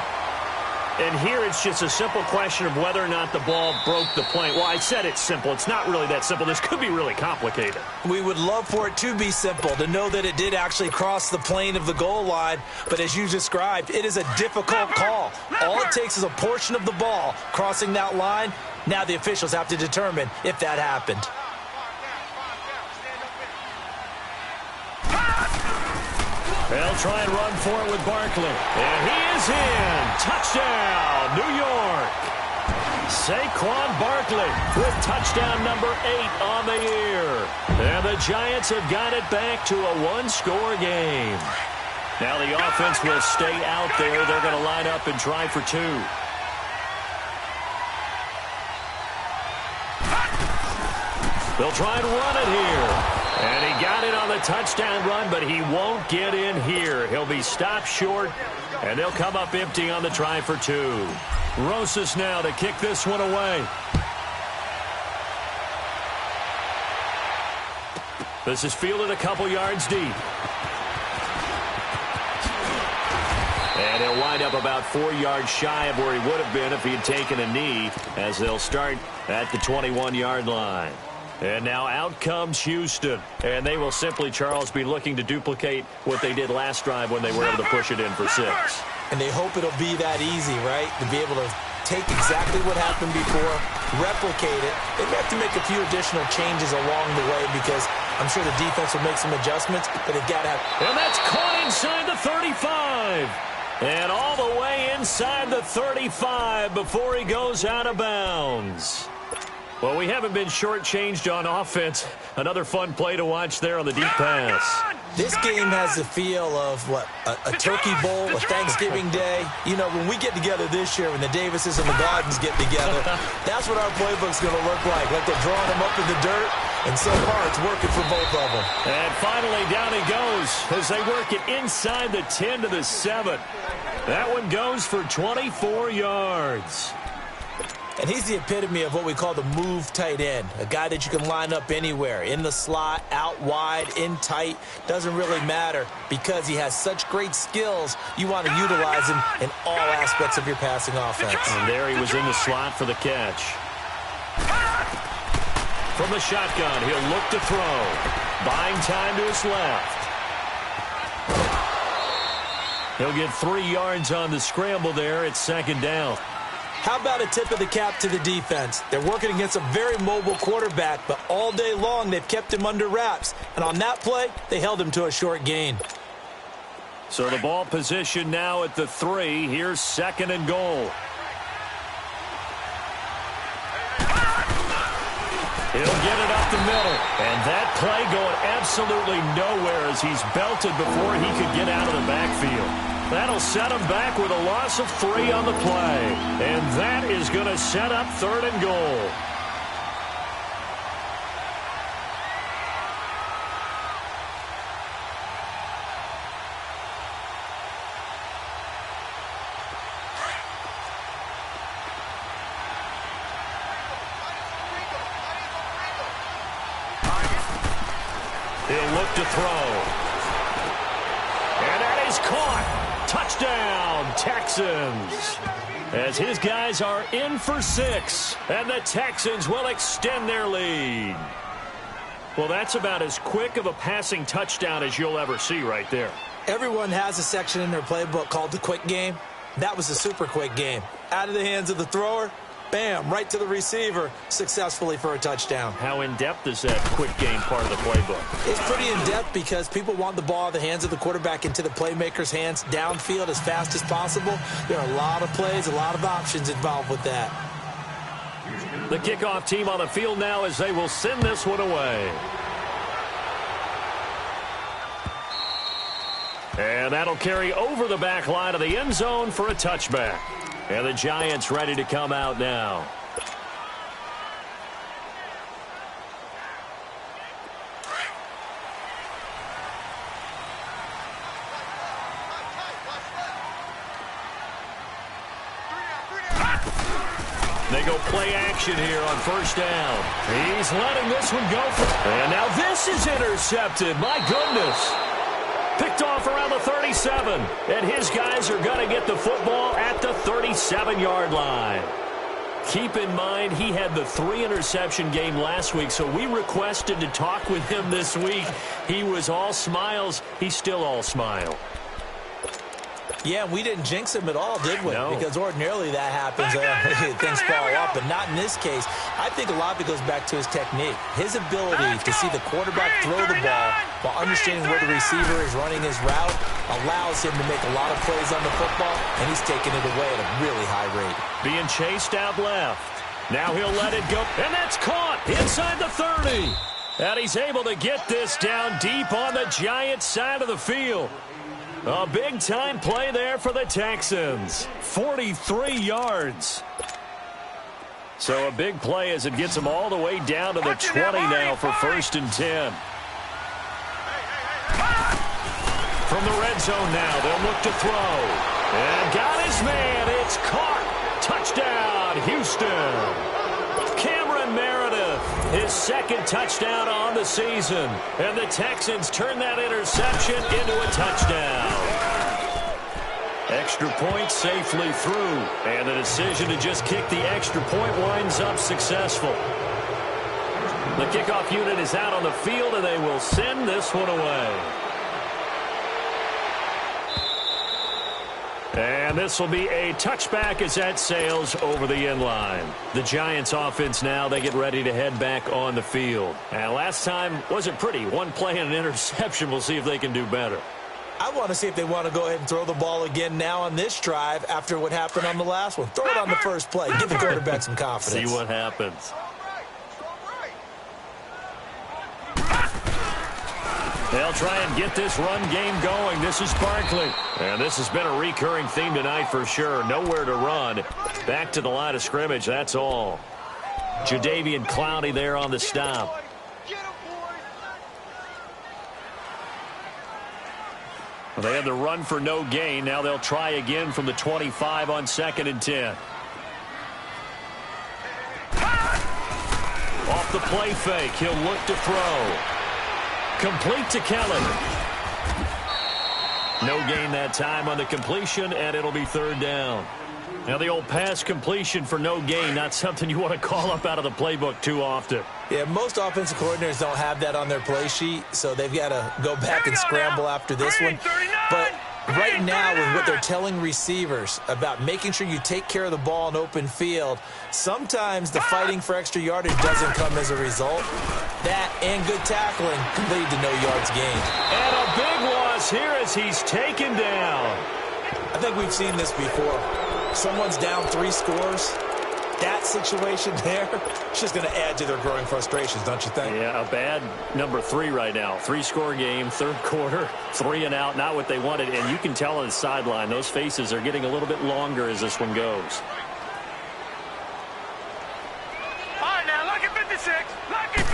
And here it's just a simple question of whether or not the ball broke the plane. Well, I said it's simple. It's not really that simple. This could be really complicated. We would love for it to be simple, to know that it did actually cross the plane of the goal line. But as you described, it is a difficult call. All it takes is a portion of the ball crossing that line. Now the officials have to determine if that happened. They'll try and run for it with Barkley. And he is in. Touchdown, New York. Saquon Barkley with touchdown number 8 on the year. And the Giants have got it back to a one-score game. Now the offense will stay out there. They're going to line up and try for 2. They'll try and run it here. And he got it on the touchdown run, but he won't get in here. He'll be stopped short, and they'll come up empty on the try for 2. Rosas now to kick this one away. This is fielded a couple yards deep. And he'll wind up about 4 yards shy of where he would have been if he had taken a knee, as they'll start at the 21-yard line. And now out comes Houston. And they will simply, Charles, be looking to duplicate what they did last drive when they were able to push it in for 6. And they hope it'll be that easy, right? To be able to take exactly what happened before, replicate it. They may have to make a few additional changes along the way because I'm sure the defense will make some adjustments, but they've got to have... And that's caught inside the 35. And all the way inside the 35 before he goes out of bounds. Well, we haven't been shortchanged on offense. Another fun play to watch there on the deep pass. This game has the feel of, what, a turkey bowl, a Thanksgiving day. You know, when we get together this year, when the Davises and the Gardens get together, that's what our playbook's going to look like they're drawing them up in the dirt, and so far it's working for both of them. And finally, down he goes as they work it inside the 10 to the 7. That one goes for 24 yards. And he's the epitome of what we call the move tight end, a guy that you can line up anywhere, in the slot, out wide, in tight, doesn't really matter because he has such great skills. You want to utilize him in all aspects of your passing offense. And there he was in the slot for the catch. From the shotgun, he'll look to throw. Buying time to his left. He'll get 3 yards on the scramble there at 2nd down. How about a tip of the cap to the defense? They're working against a very mobile quarterback, but all day long they've kept him under wraps. And on that play, they held him to a short gain. So the ball position now at the 3. Here's 2nd and goal. He'll get it up the middle. And that play going absolutely nowhere as he's belted before he could get out of the backfield. That'll set him back with a loss of 3 on the play. And that is going to set up 3rd and goal. He'll look to throw. And that is caught. Touchdown, Texans. As his guys are in for 6. And the Texans will extend their lead. Well, that's about as quick of a passing touchdown as you'll ever see right there. Everyone has a section in their playbook called the quick game. That was a super quick game. Out of the hands of the thrower, bam, right to the receiver, successfully for a touchdown. How in-depth is that quick game part of the playbook? It's pretty in-depth because people want the ball in the hands of the quarterback into the playmaker's hands downfield as fast as possible. There are a lot of plays, a lot of options involved with that. The kickoff team on the field now as they will send this one away. And that'll carry over the back line of the end zone for a touchback. And the Giants ready to come out now. They go play action here on 1st down. He's letting this one go. And now this is intercepted. My goodness. Picked off around the 37. And his guys are going to get the football at the 37-yard line. Keep in mind, he had the 3-interception game last week, so we requested to talk with him this week. He was all smiles. He's still all smile. Yeah, we didn't jinx him at all, did we? No. Because ordinarily that happens. Things fall off, but not in this case. I think a lot of it goes back to his technique. His ability to see the quarterback throw the ball while understanding where the receiver is running his route allows him to make a lot of plays on the football, and he's taking it away at a really high rate. Being chased out left. Now he'll let it go, and that's caught inside the 30. And he's able to get this down deep on the Giants side of the field. A big-time play there for the Texans. 43 yards. So a big play as it gets them all the way down to the 20 now for 1st and 10. From the red zone now, they'll look to throw. And got his man. It's caught. Touchdown, Houston. Cameron Meredith, his 2nd touchdown on the season. And the Texans turn that interception into a touchdown. Extra point safely through. And the decision to just kick the extra point winds up successful. The kickoff unit is out on the field, and they will send this one away. And this will be a touchback as that sails over the end line. The Giants offense now, they get ready to head back on the field. And last time wasn't pretty. One play and an interception. We'll see if they can do better. I want to see if they want to go ahead and throw the ball again now on this drive after what happened on the last one. Throw it on the first play. Give the quarterback some confidence. See what happens. They'll try and get this run game going. This is Barkley. And this has been a recurring theme tonight for sure. Nowhere to run. Back to the line of scrimmage, that's all. Jadeveon Clowney there on the stop. Well, they had the run for no gain. Now they'll try again from the 25 on 2nd and 10. Off the play fake, he'll look to throw. Complete to Kelly. No gain that time on the completion, and it'll be 3rd down. Now the old pass completion for no gain, not something you want to call up out of the playbook too often. Yeah, most offensive coordinators don't have that on their play sheet, so they've got to go back and scramble after this one. But right now, with what they're telling receivers about making sure you take care of the ball in open field, sometimes the fighting for extra yardage doesn't come as a result. That and good tackling can lead to no yards gained. And a big loss here as he's taken down. I think we've seen this before. Someone's down 3 scores. That situation there, it's just going to add to their growing frustrations, don't you think? Yeah, a bad number 3 right now. 3-score game, 3rd quarter, 3 and out, not what they wanted. And you can tell on the sideline, those faces are getting a little bit longer as this one goes. All right, now, look at 56. Look at...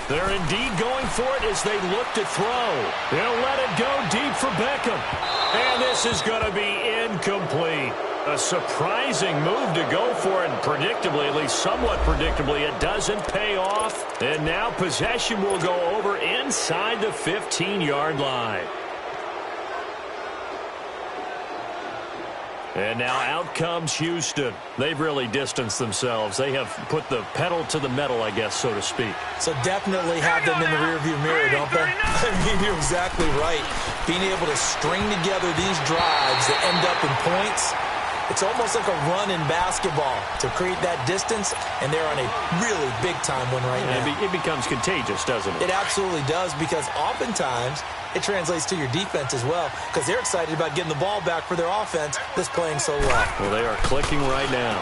They're indeed going for it as they look to throw. They'll let it go deep for Beckham. And this is going to be incomplete. A surprising move to go for it, and predictably, at least somewhat predictably, it doesn't pay off. And now possession will go over inside the 15-yard line. And now out comes Houston. They've really distanced themselves. They have put the pedal to the metal, I guess, so to speak. So definitely have them in the rearview mirror, don't they? I mean, you're exactly right. Being able to string together these drives that end up in points, it's almost like a run in basketball to create that distance, and they're on a really big-time one right now. It becomes contagious, doesn't it? It absolutely does, because oftentimes it translates to your defense as well, because they're excited about getting the ball back for their offense that's playing so well. Well, they are clicking right now.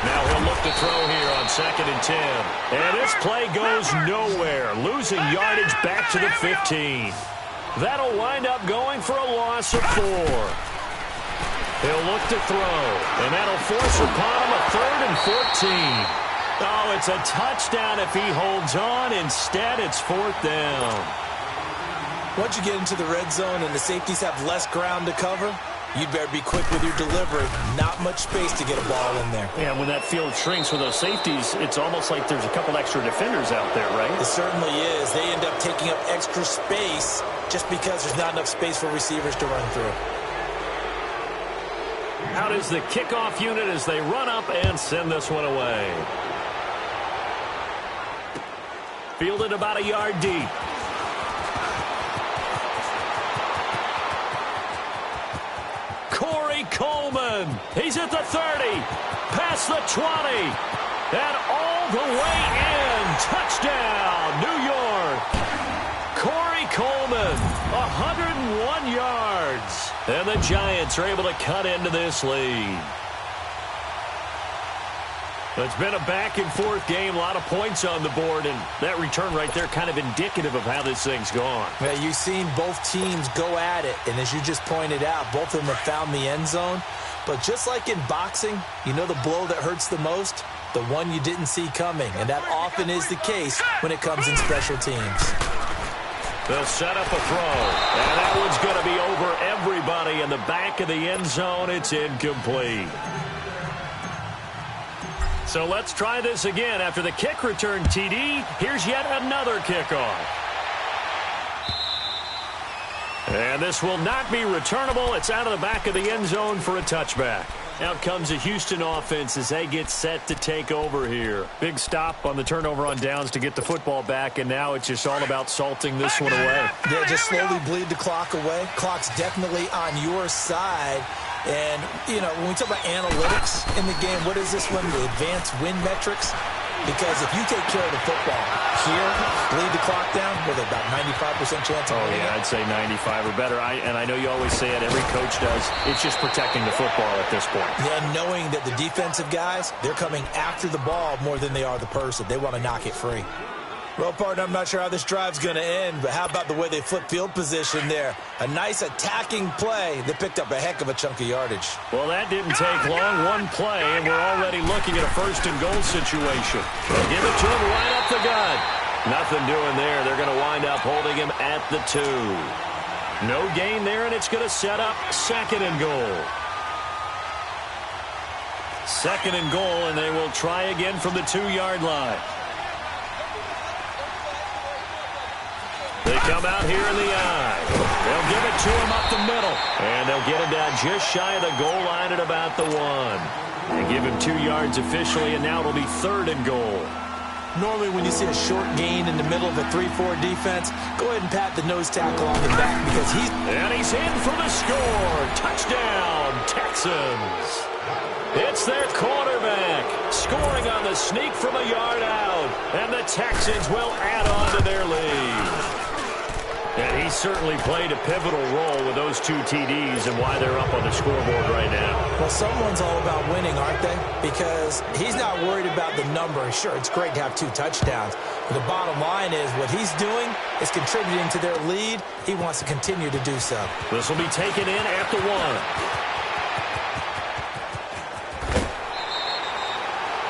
Now he'll look to throw here on 2nd and 10. And this play goes nowhere, losing yardage back to the 15. That'll wind up going for a loss of 4. He'll look to throw, and that'll force upon him a 3rd and 14. Oh, it's a touchdown if he holds on. Instead, it's 4th down. Once you get into the red zone and the safeties have less ground to cover, you'd better be quick with your delivery. Not much space to get a ball in there. Yeah, when that field shrinks with those safeties, it's almost like there's a couple extra defenders out there, right? It certainly is. They end up taking up extra space just because there's not enough space for receivers to run through. Out is the kickoff unit as they run up and send this one away. Fielded about a yard deep. Corey Coleman. He's at the 30. Past the 20. And all the way in. Touchdown, New York. Corey Coleman, 101 yards. And the Giants are able to cut into this lead. It's been a back-and-forth game, a lot of points on the board, and that return right there kind of indicative of how this thing's gone. Yeah, you've seen both teams go at it, and as you just pointed out, both of them have found the end zone. But just like in boxing, you know the blow that hurts the most? The one you didn't see coming, and that often is the case when it comes in special teams. They'll set up a throw, and that one's going to be over everybody in the back of the end zone. It's incomplete. So let's try this again. After the kick return TD, here's yet another kickoff. And this will not be returnable. It's out of the back of the end zone for a touchback. Out comes the Houston offense as they get set to take over here. Big stop on the turnover on downs to get the football back, and now it's just all about salting this one away. Yeah, just slowly bleed the clock away. Clock's definitely on your side. And, you know, when we talk about analytics in the game, what is this one? The advanced win metrics? Because if you take care of the football here, bleed the clock down, with about 95% chance of winning. I'd say 95 or better. And I know you always say it, every coach does. It's just protecting the football at this point. Yeah, knowing that the defensive guys, they're coming after the ball more than they are the person. They want to knock it free. Well, partner, I'm not sure how this drive's going to end, but how about the way they flip field position there? A nice attacking play that picked up a heck of a chunk of yardage. Well, that didn't take long. One play, and we're already looking at a first-and-goal situation. They'll give it to him right up the gut. Nothing doing there. They're going to wind up holding him at the 2. No gain there, and it's going to set up second and goal. Second and goal, and they will try again from the 2-yard line. They come out here in the eye. They'll give it to him up the middle. And they'll get him down just shy of the goal line at about the 1. They give him 2 yards officially, and now it'll be third and goal. Normally when you see a short gain in the middle of a 3-4 defense, go ahead and pat the nose tackle on the back because he's... And he's in for the score. Touchdown, Texans. It's their quarterback scoring on the sneak from a yard out. And the Texans will add on to their lead. And he certainly played a pivotal role with those 2 TDs and why they're up on the scoreboard right now. Well, someone's all about winning, aren't they? Because he's not worried about the number. Sure, it's great to have 2 touchdowns. But the bottom line is what he's doing is contributing to their lead. He wants to continue to do so. This will be taken in at the 1.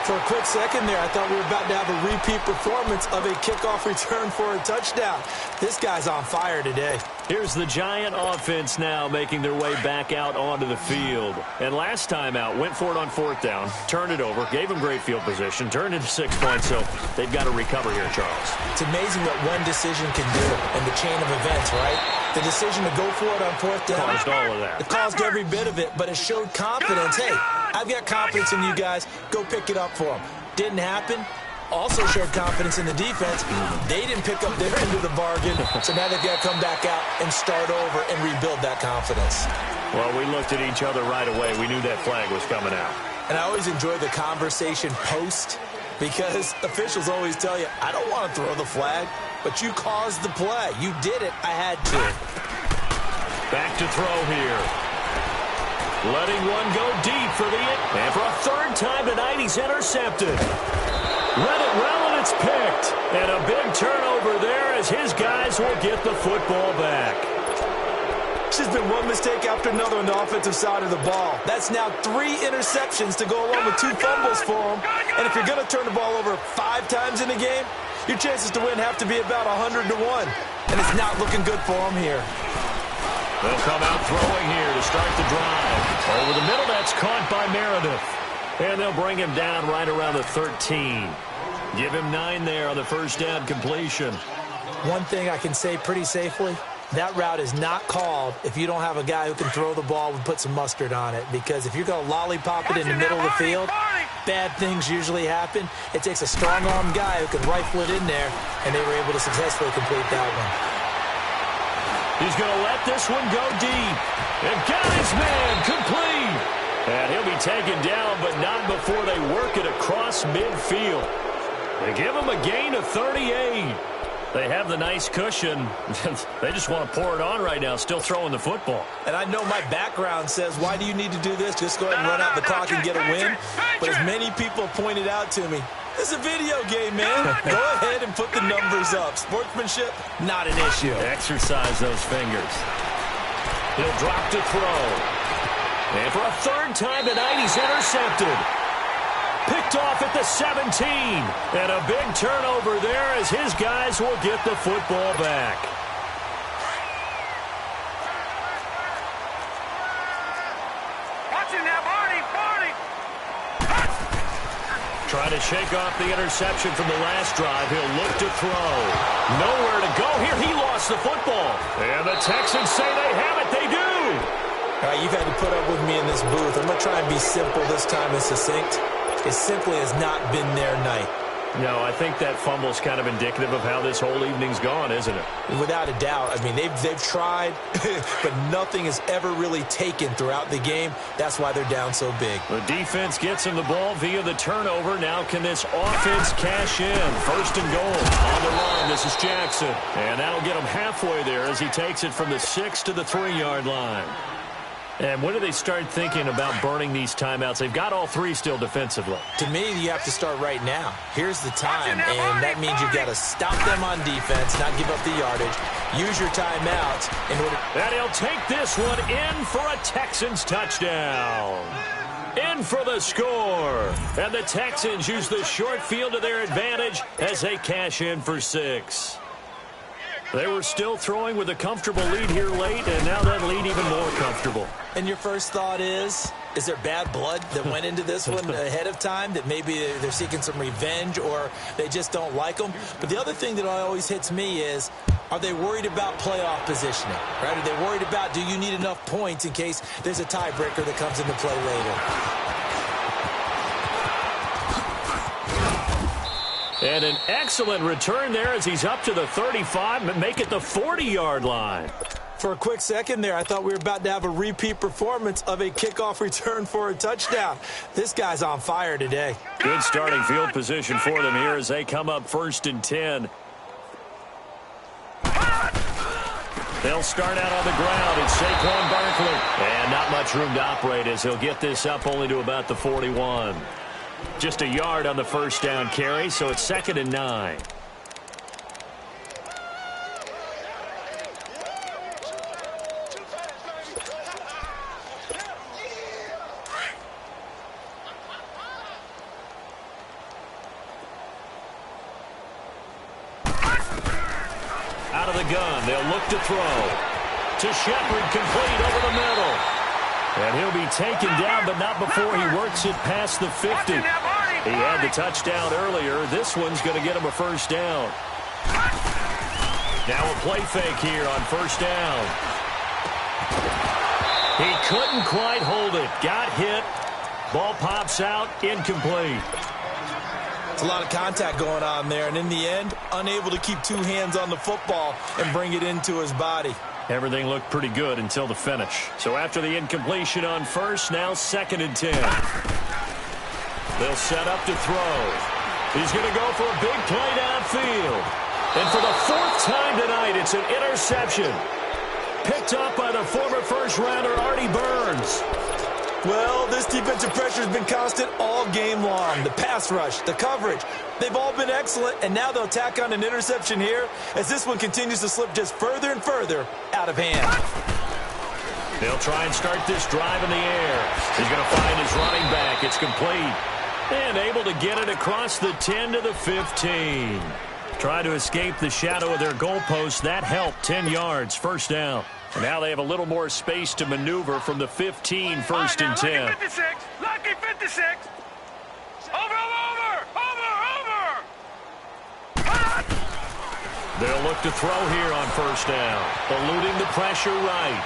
For a quick second there, I thought we were about to have a repeat performance of a kickoff return for a touchdown. This guy's on fire today. Here's the Giant offense now making their way back out onto the field. And last time out, went for it on 4th down, turned it over, gave them great field position, turned into 6 points, so they've got to recover here, Charles. It's amazing what one decision can do in the chain of events, right? The decision to go for it on 4th down. Caused all of that. It caused every bit of it, but it showed confidence. Hey, I've got confidence in you guys. Go pick it up for them. Didn't happen. Also showed confidence in the defense. They didn't pick up their end of the bargain, so now they've got to come back out and start over and rebuild that confidence. Well, we looked at each other right away. We knew that flag was coming out. And I always enjoy the conversation post because officials always tell you, I don't want to throw the flag, but you caused the play. You did it. I had to. Back to throw here. Letting one go deep for the... And for a 3rd time tonight, he's intercepted. Read it well, and it's picked. And a big turnover there as his guys will get the football back. It's just been one mistake after another on the offensive side of the ball. That's now 3 interceptions to go along with 2 fumbles for him. And if you're going to turn the ball over 5 times in a game, your chances to win have to be about 100 to 1. And it's not looking good for him here. They'll come out throwing here to start the drive. Over the middle, that's caught by Meredith. And they'll bring him down right around the 13. Give him 9 there on the 1st down completion. One thing I can say pretty safely, that route is not called if you don't have a guy who can throw the ball and put some mustard on it. Because if you're going to lollipop it in the middle of the field, bad things usually happen. It takes a strong-armed guy who can rifle it in there, and they were able to successfully complete that one. He's going to let this one go deep. And got his man complete. And he'll be taken down, but not before they work it across midfield. They give him a gain of 38. They have the nice cushion. They just want to pour it on right now, still throwing the football. And I know my background says, why do you need to do this? Just go ahead and run out the clock and get a win. But as many people pointed out to me, this is a video game, man. Go ahead and put the numbers up. Sportsmanship, not an issue. Exercise those fingers. He'll drop to throw. And for a third time tonight, he's intercepted. Picked off at the 17. And a big turnover there as his guys will get the football back. Watch it now, Barney. Trying to shake off the interception from the last drive. He'll look to throw. Nowhere to go here. He lost the football. And the Texans say they have it. They do. All right, you've had to put up with me in this booth. I'm going to try and be simple this time and succinct. It simply has not been their night. No, I think that fumble's kind of indicative of how this whole evening's gone, isn't it? Without a doubt. I mean, they've tried, but nothing has ever really taken throughout the game. That's why they're down so big. The defense gets him the ball via the turnover. Now can this offense cash in? First and goal. On the run, this is Jackson. And that'll get him halfway there as he takes it from the 6 to the 3-yard line. And when do they start thinking about burning these timeouts? They've got all three still defensively. To me, you have to start right now. Here's the time, and that means you've got to stop them on defense, not give up the yardage. Use your timeouts in order. And he'll take this one in for a Texans touchdown. In for the score. And the Texans use the short field to their advantage as they cash in for 6. They were still throwing with a comfortable lead here late, and now that lead even more comfortable. And your first thought is there bad blood that went into this one ahead of time, that maybe they're seeking some revenge or they just don't like them? But the other thing that always hits me is, are they worried about playoff positioning? Right? Are they worried about, do you need enough points in case there's a tiebreaker that comes into play later? And an excellent return there as he's up to the 35 and make it the 40-yard line. For a quick second there, I thought we were about to have a repeat performance of a kickoff return for a touchdown. This guy's on fire today. Good starting field position for them here as they come up 1st and 10. They'll start out on the ground. It's Saquon Barkley. And not much room to operate as he'll get this up only to about the 41. Just a yard on the first down carry, so it's 2nd and 9. Out of the gun, they'll look to throw. To Shepard, complete over the middle. And he'll be taken down, but not before he works it past the 50. He had the touchdown earlier. This one's going to get him a first down. Now a play fake here on first down. He couldn't quite hold it. Got hit. Ball pops out. Incomplete. It's a lot of contact going on there, and in the end, unable to keep two hands on the football and bring it into his body. Everything looked pretty good until the finish. So after the incompletion on first, now 2nd and 10. They'll set up to throw. He's going to go for a big play downfield. And for the 4th time tonight, it's an interception. Picked up by the former first-rounder Artie Burns. Well, this defensive pressure has been constant all game long. The pass rush, the coverage, they've all been excellent, and now they'll tack on an interception here as this one continues to slip just further and further out of hand. They'll try and start this drive in the air. He's going to find his running back. It's complete. And able to get it across the 10 to the 15. Try to escape the shadow of their goalpost. That helped. 10 yards, first down. And now they have a little more space to maneuver from the 15, 1st and 10. Lucky 56. Lucky 56. Over. They'll look to throw here on first down. Eluding the pressure right.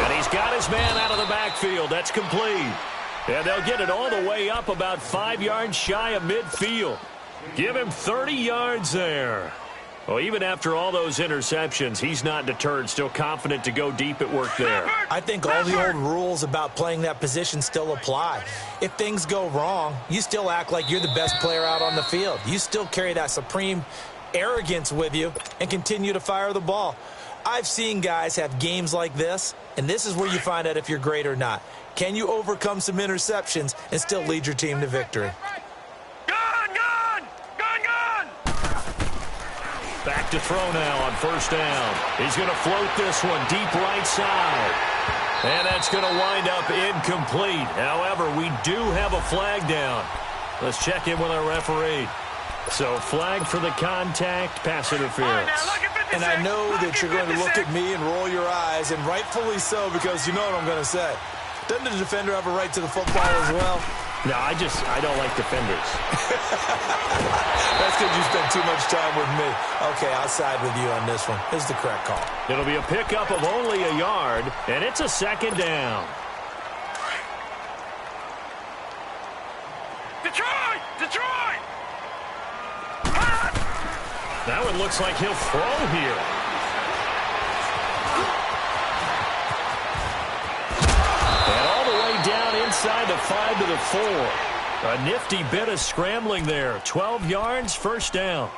And he's got his man out of the backfield. That's complete. And they'll get it all the way up about 5 yards shy of midfield. Give him 30 yards there. Well, even after all those interceptions, he's not deterred, still confident to go deep at work there. I think all the old rules about playing that position still apply. If things go wrong, you still act like you're the best player out on the field. You still carry that supreme arrogance with you and continue to fire the ball. I've seen guys have games like this, and this is where you find out if you're great or not. Can you overcome some interceptions and still lead your team to victory? Back to throw now on first down. He's going to float this one deep right side. And that's going to wind up incomplete. However, we do have a flag down. Let's check in with our referee. So, flag for the contact, pass interference. And I know that you're going to look at me and roll your eyes, and rightfully so, because you know what I'm going to say. Doesn't the defender have a right to the football as well? No, I don't like defenders. That's because you spent too much time with me. Okay, I'll side with you on this one. This is the correct call. It'll be a pickup of only a yard, and it's a second down. Detroit! Detroit! That one looks like he'll throw here. And all the way down inside the 5 to the 4. A nifty bit of scrambling there. 12 yards, first down.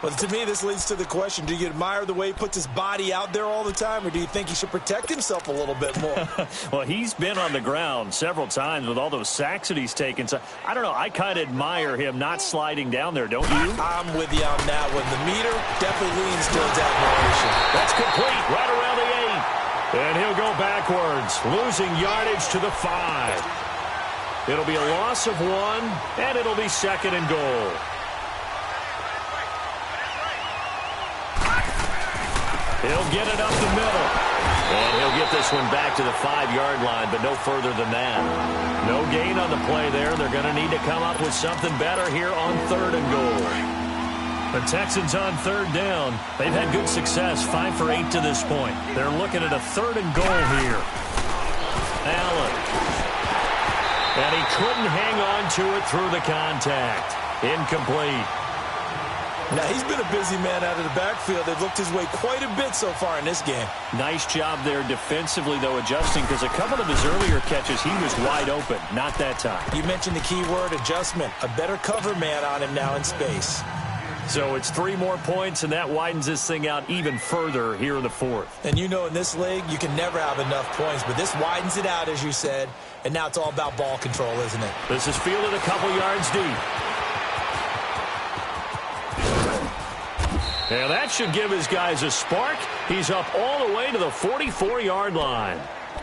Well, to me, this leads to the question, do you admire the way he puts his body out there all the time, or do you think he should protect himself a little bit more? Well, he's been on the ground several times with all those sacks that he's taken. So, I don't know. I kind of admire him not sliding down there, don't you? I'm with you on that one. The meter definitely leans towards admiration. That's complete right around the 8. And he'll go backwards, losing yardage to the 5. It'll be a loss of 1, and it'll be second and goal. He'll get it up the middle. And he'll get this one back to the 5-yard line, but no further than that. No gain on the play there. They're going to need to come up with something better here on 3rd and goal. The Texans on 3rd down. They've had good success, 5 for 8 to this point. They're looking at a 3rd and goal here. Allen. And he couldn't hang on to it through the contact. Incomplete. Now, he's been a busy man out of the backfield. They've looked his way quite a bit so far in this game. Nice job there defensively, though, adjusting, because a couple of his earlier catches, he was wide open. Not that time. You mentioned the key word, adjustment. A better cover man on him now in space. So it's 3 more points, and that widens this thing out even further here in the 4th. And you know in this league, you can never have enough points, but this widens it out, as you said, and now it's all about ball control, isn't it? This is fielded a couple yards deep. And that should give his guys a spark. He's up all the way to the 44-yard line.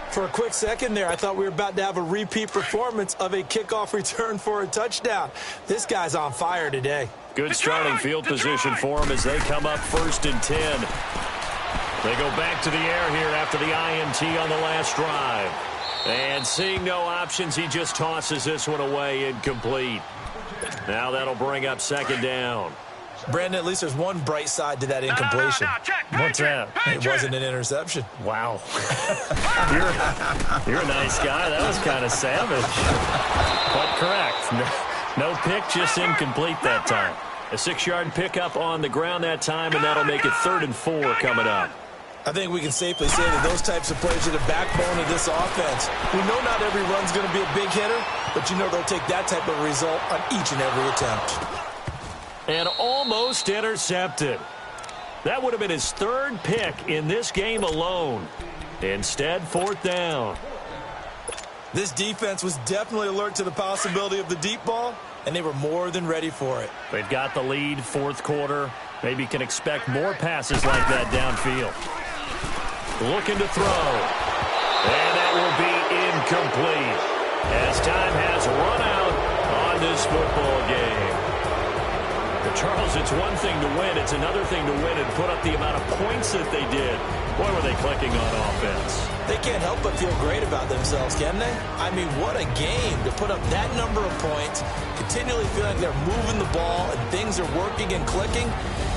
For a quick second there, I thought we were about to have a repeat performance of a kickoff return for a touchdown. This guy's on fire today. Good starting field position for him as they come up 1st and 10. They go back to the air here after the INT on the last drive. And seeing no options, he just tosses this one away incomplete. Now that'll bring up 2nd down. Brandon, at least there's one bright side to that incompletion. What's that? It wasn't an interception. Wow. you're a nice guy. That was kind of savage. But correct. No pick, just incomplete that time. A 6-yard pickup on the ground that time, and that'll make it 3rd and 4 coming up. I think we can safely say that those types of plays are the backbone of this offense. We know not every run's going to be a big hitter, but you know they'll take that type of result on each and every attempt. And almost intercepted. That would have been his 3rd pick in this game alone. Instead, 4th down. This defense was definitely alert to the possibility of the deep ball, and they were more than ready for it. They've got the lead, 4th quarter. Maybe can expect more passes like that downfield. Looking to throw. And that will be incomplete as time has run out on this football game. Charles, it's one thing to win. It's another thing to win and put up the amount of points that they did. Boy, were they clicking on offense. They can't help but feel great about themselves, can they? I mean, what a game to put up that number of points, continually feeling they're moving the ball and things are working and clicking.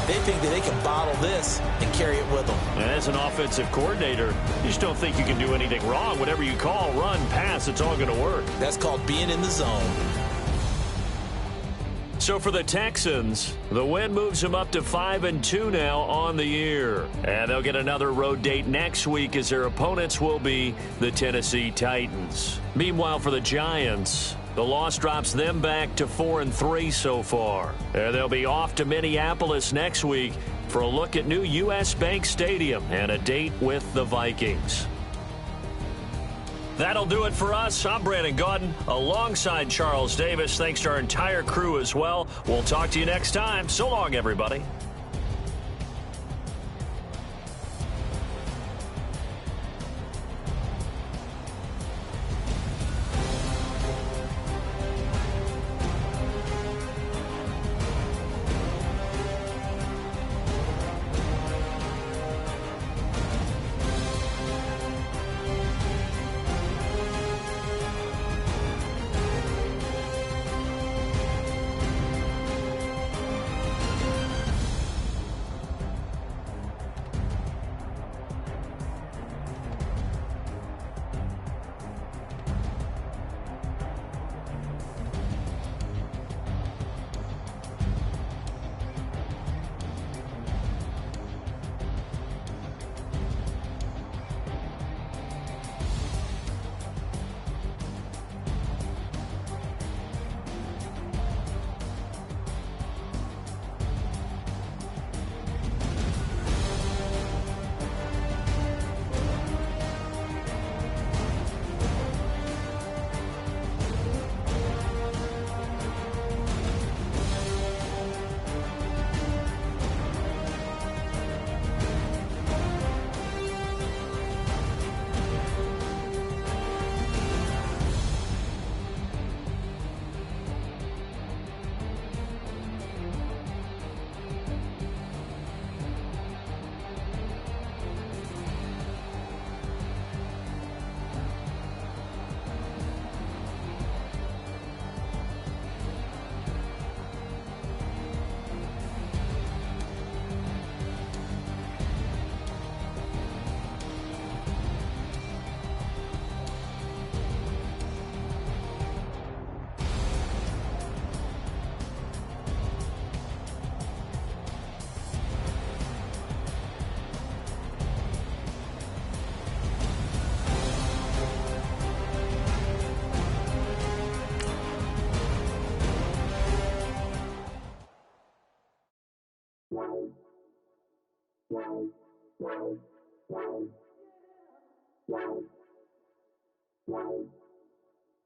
They think that they can bottle this and carry it with them. And as an offensive coordinator, you just don't think you can do anything wrong. Whatever you call, run, pass, it's all going to work. That's called being in the zone. So for the Texans, the win moves them up to 5-2 now on the year. And they'll get another road date next week as their opponents will be the Tennessee Titans. Meanwhile, for the Giants, the loss drops them back to 4-3 so far. And they'll be off to Minneapolis next week for a look at new U.S. Bank Stadium and a date with the Vikings. That'll do it for us. I'm Brandon Gaudin alongside Charles Davis. Thanks to our entire crew as well. We'll talk to you next time. So long, everybody.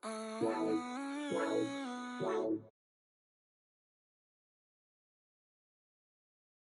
Uh-huh.